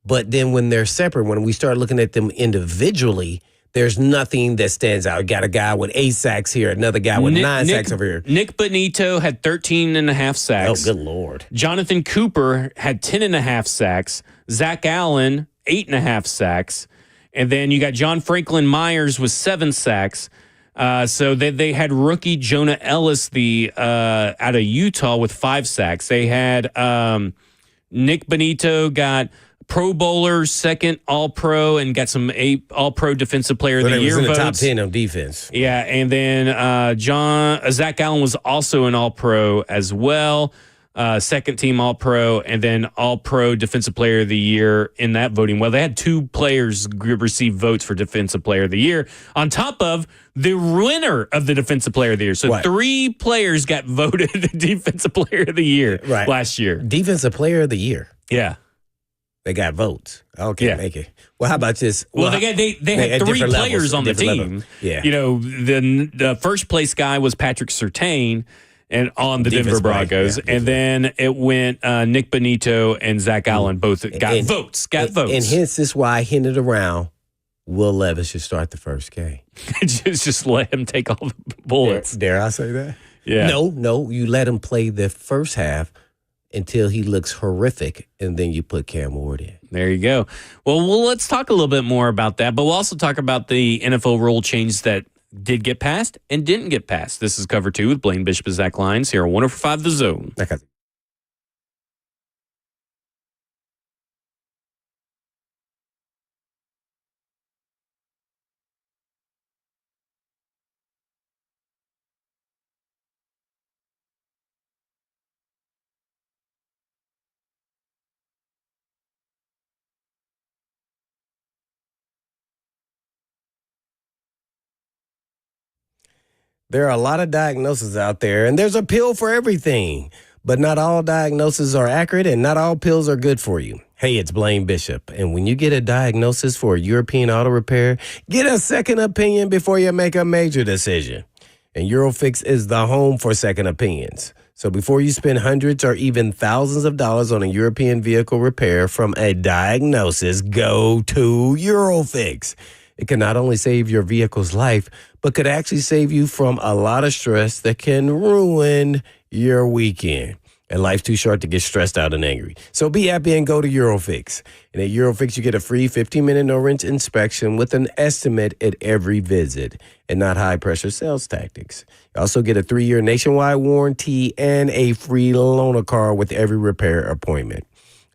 But then when they're separate, when we start looking at them individually, there's nothing that stands out. Got a guy with 8 sacks here, another guy with 9 sacks over here. Nick Bonito had 13.5 sacks. Oh, good Lord. Jonathan Cooper had 10.5 sacks. Zach Allen, 8.5 sacks. And then you got John Franklin Myers with 7 sacks. So they had rookie Jonah Ellis out of Utah with 5 sacks. They had Nick Bonito got Pro Bowler, second All-Pro, and got some All-Pro Defensive Player of the Year votes. In the top 10 on defense. Yeah, and then Zach Allen was also an All-Pro as well. Second team All-Pro, and then All-Pro Defensive Player of the Year in that voting. Well, they had 2 players receive votes for Defensive Player of the Year on top of the winner of the Defensive Player of the Year. So 3 players got voted Defensive Player of the Year last year. Defensive Player of the Year. Yeah. They got votes. Okay, make it. Well, how about this? Well, they had 3 players on the team. Levels. Yeah. The first place guy was Patrick Surtain, and on the Denver Broncos. And then it went Nick Bonito and Zach Allen both got votes. And hence this is why I hinted around Will Levis should start the first game. just let him take all the bullets. Dare I say that? Yeah. No, you let him play the first half until he looks horrific, and then you put Cam Ward in. There you go. Well, let's talk a little bit more about that, but we'll also talk about the NFL rule change that did get passed and didn't get passed. This is Cover 2 with Blaine Bishop and Zach Lyons here on 104.5 The Zone. Okay. There are a lot of diagnoses out there, and there's a pill for everything. But not all diagnoses are accurate, and not all pills are good for you. Hey, it's Blaine Bishop, and when you get a diagnosis for a European auto repair, get a second opinion before you make a major decision. And Eurofix is the home for second opinions. So before you spend hundreds or even thousands of dollars on a European vehicle repair from a diagnosis, go to Eurofix. It can not only save your vehicle's life, but could actually save you from a lot of stress that can ruin your weekend. And life's too short to get stressed out and angry. So be happy and go to Eurofix. And at Eurofix, you get a free 15-minute no-rinse inspection with an estimate at every visit and not high-pressure sales tactics. You also get a 3-year nationwide warranty and a free loaner car with every repair appointment.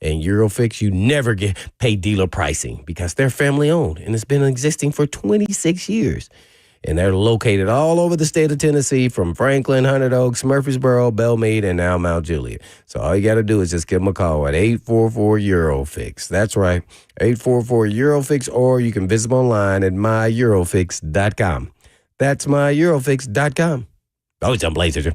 And Eurofix, you never get paid dealer pricing because they're family-owned and it's been existing for 26 years. And they're located all over the state of Tennessee, from Franklin, Hundred Oaks, Murfreesboro, Belmead, and now Mount Juliet. So all you got to do is just give them a call at 844-EUROFIX. That's right, 844-EUROFIX, or you can visit them online at myEurofix.com. That's myEurofix.com. Always on Blazer.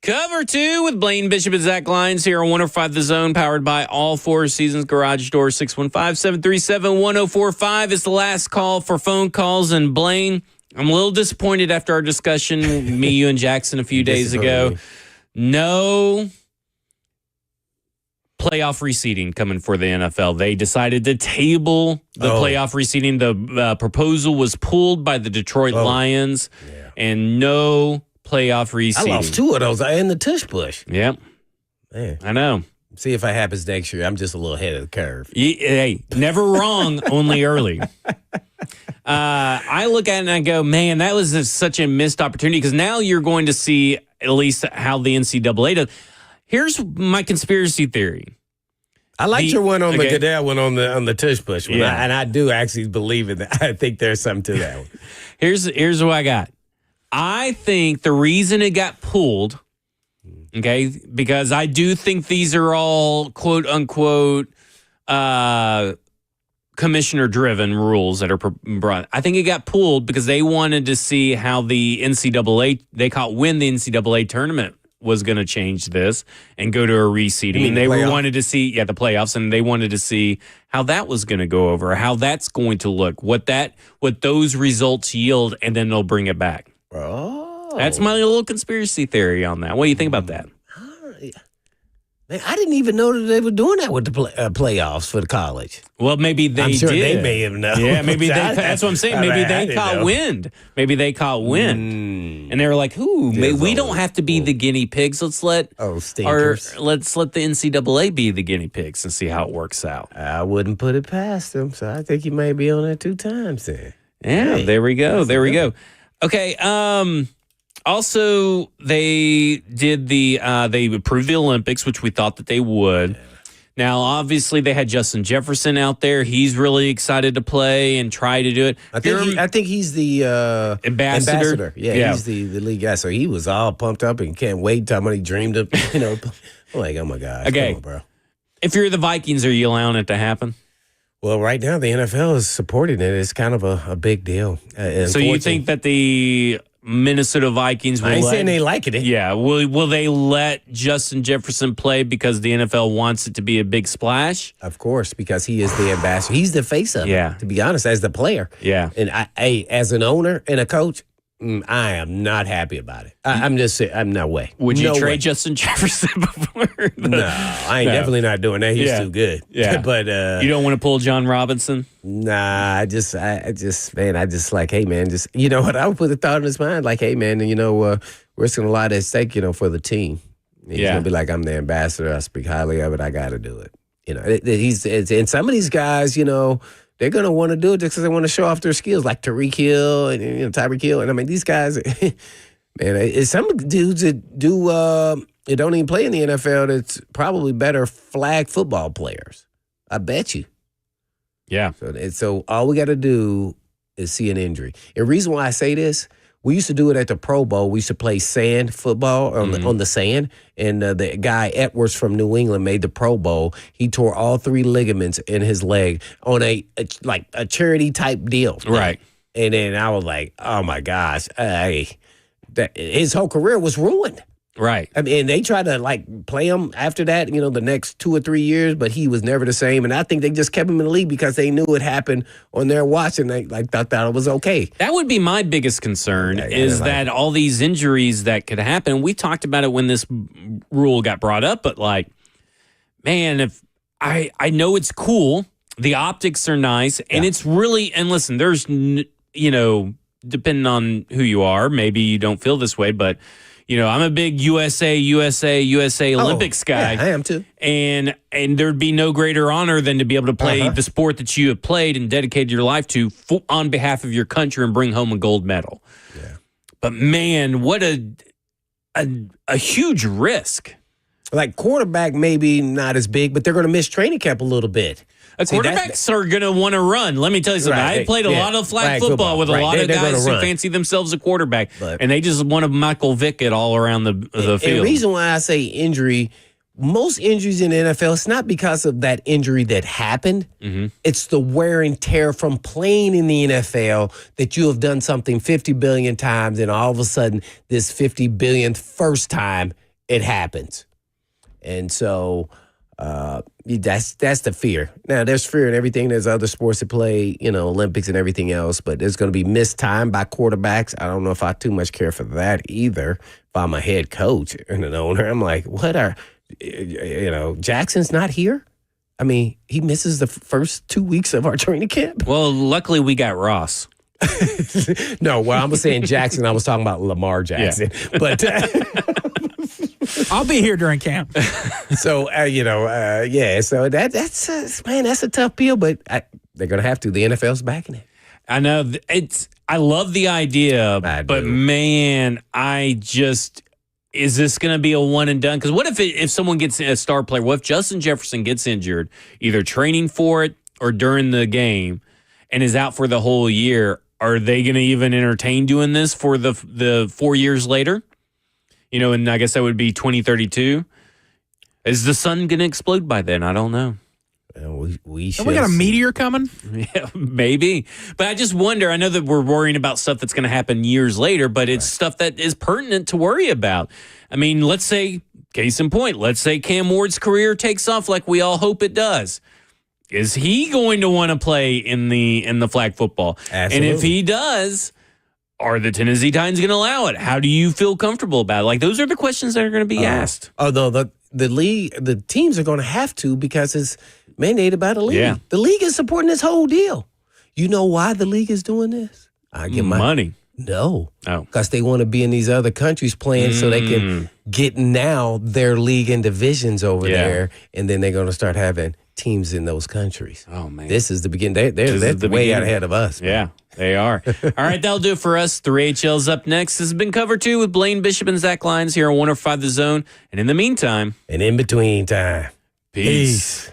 Cover 2 with Blaine Bishop and Zach Lyons here on 105 The Zone, powered by All Four Seasons Garage Door. 615-737-1045 is the last call for phone calls. And Blaine, I'm a little disappointed after our discussion, me, you, and Jackson a few days ago. No playoff reseeding coming for the NFL. They decided to table the playoff reseeding. The proposal was pulled by the Detroit Lions, and no playoff reseeding. I lost 2 of those in the tush push. Yep. Man. I know. See if it happens next year. I'm just a little ahead of the curve. Hey, never wrong, only early. I look at it and I go, man, that was such a missed opportunity, because now you're going to see at least how the NCAA does. Here's my conspiracy theory. I liked your one on the Goodell one on the tush push one, and I do actually believe in that. I think there's something to that one. Here's what I got. I think the reason it got pulled, because I do think these are all quote unquote commissioner-driven rules that are brought. I think it got pulled because they wanted to see how the NCAA, they caught when the NCAA tournament was going to change this and go to a reseeding. They wanted to see, the playoffs, and they wanted to see how that was going to go over, how that's going to look, what those results yield, and then they'll bring it back. Oh. That's my little conspiracy theory on that. What do you think about that? Man, I didn't even know that they were doing that with the playoffs for the college. Well, maybe they I'm sure did. They may have known. Yeah, maybe that's what I'm saying. Maybe they caught wind. Maybe they caught wind, and they were like, "Ooh, we don't have to be the guinea pigs. Let's let the NCAA be the guinea pigs and see how it works out." I wouldn't put it past them, so I think you may be on that 2 times then. Yeah, there we go. There we go. Okay. Also, they did they approved the Olympics, which we thought that they would. Yeah. Now, obviously, they had Justin Jefferson out there. He's really excited to play and try to do it. I think he's the ambassador. Yeah, he's the league guy. So he was all pumped up and can't wait. Talking about he dreamed of, I'm like, oh my gosh, come on, bro. If you're the Vikings, are you allowing it to happen? Well, right now the NFL is supporting it. It's kind of a big deal. So you think that the Minnesota Vikings will saying they like it. Yeah. Will they let Justin Jefferson play because the NFL wants it to be a big splash? Of course, because he is the ambassador. He's the face of it, to be honest, as the player. Yeah. And as an owner and a coach, I am not happy about it. I'm just saying, I'm no way. Would you trade Justin Jefferson before? No, I ain't definitely not doing that. He's too good. Yeah. But you don't want to pull John Robinson? Nah, I just like, hey man, you know what? I would put the thought in his mind, like, hey man, we're risking a lot at stake, for the team. He's gonna be like, I'm the ambassador. I speak highly of it. I got to do it. And some of these guys, they're going to want to do it just because they want to show off their skills, like Tyreek Hill and Tyreek Hill. And I mean, these guys, man, it's some dudes that don't even play in the NFL that's probably better flag football players. I bet you. Yeah. So all we got to do is see an injury. And the reason why I say this, we used to do it at the Pro Bowl. We used to play sand football on the sand. And the guy, Edwards from New England, made the Pro Bowl. He tore all 3 ligaments in his leg on a charity type deal. Right. And then I was like, oh my gosh, his whole career was ruined. Right. I mean, they tried to play him after that, the next 2 or 3 years, but he was never the same. And I think they just kept him in the league because they knew it happened on their watch and they thought it was okay. That would be my biggest concern is that all these injuries that could happen. We talked about it when this rule got brought up, but man, if I know it's cool, the optics are nice, and it's really, and listen, there's, depending on who you are, maybe you don't feel this way, but I'm a big USA Olympics guy. Yeah, I am too. And there'd be no greater honor than to be able to play the sport that you have played and dedicated your life to on behalf of your country and bring home a gold medal. Yeah. But man, what a huge risk. Like quarterback, maybe not as big, but they're going to miss training camp a little bit. Quarterbacks are going to want to run. Let me tell you something. Right. I played a lot of flag football with a lot of guys who fancy themselves a quarterback, and they just want to Michael Vick it all around the field. And the reason why I say injury, most injuries in the NFL, it's not because of that injury that happened. Mm-hmm. It's the wear and tear from playing in the NFL that you have done something 50 billion times, and all of a sudden, this 50 billionth first time, it happens. And so that's the fear. Now, there's fear in everything. There's other sports that play, Olympics and everything else, but there's going to be missed time by quarterbacks. I don't know if I too much care for that either. If I'm a head coach and an owner, I'm like, Jackson's not here? I mean, he misses the first 2 weeks of our training camp. Well, luckily we got Ross. No, well, I'm saying Jackson. I was talking about Lamar Jackson. Yeah. But I'll be here during camp. So, So that's a tough pill, but they're going to have to. The NFL's backing it. I know. I love the idea, but man, is this going to be a one and done? Because what if someone gets a star player? What if Justin Jefferson gets injured, either training for it or during the game, and is out for the whole year? Are they going to even entertain doing this for the 4 years later? And I guess that would be 2032. Is the sun going to explode by then? I don't know. We got a meteor coming? Yeah, maybe. But I just wonder, I know that we're worrying about stuff that's going to happen years later, but it's stuff that is pertinent to worry about. I mean, let's say, case in point, let's say Cam Ward's career takes off like we all hope it does. Is he going to want to play in the flag football? Absolutely. And if he does, are the Tennessee Titans going to allow it? How do you feel comfortable about it? Like, those are the questions that are going to be asked. Although the league, the teams are going to have to, because it's mandated by the league. Yeah. The league is supporting this whole deal. You know why the league is doing this? I get my money. No. Oh. Because they want to be in these other countries playing so they can get now their league and divisions over there, and then they're going to start having teams in those countries. Oh, man. This is the beginning. They're way out ahead of us. Man. Yeah, they are. All right, that'll do it for us. 3HL's up next. This has been Cover 2 with Blaine Bishop and Zach Lyons here on 105 The Zone. And in the meantime. And in between time. Peace.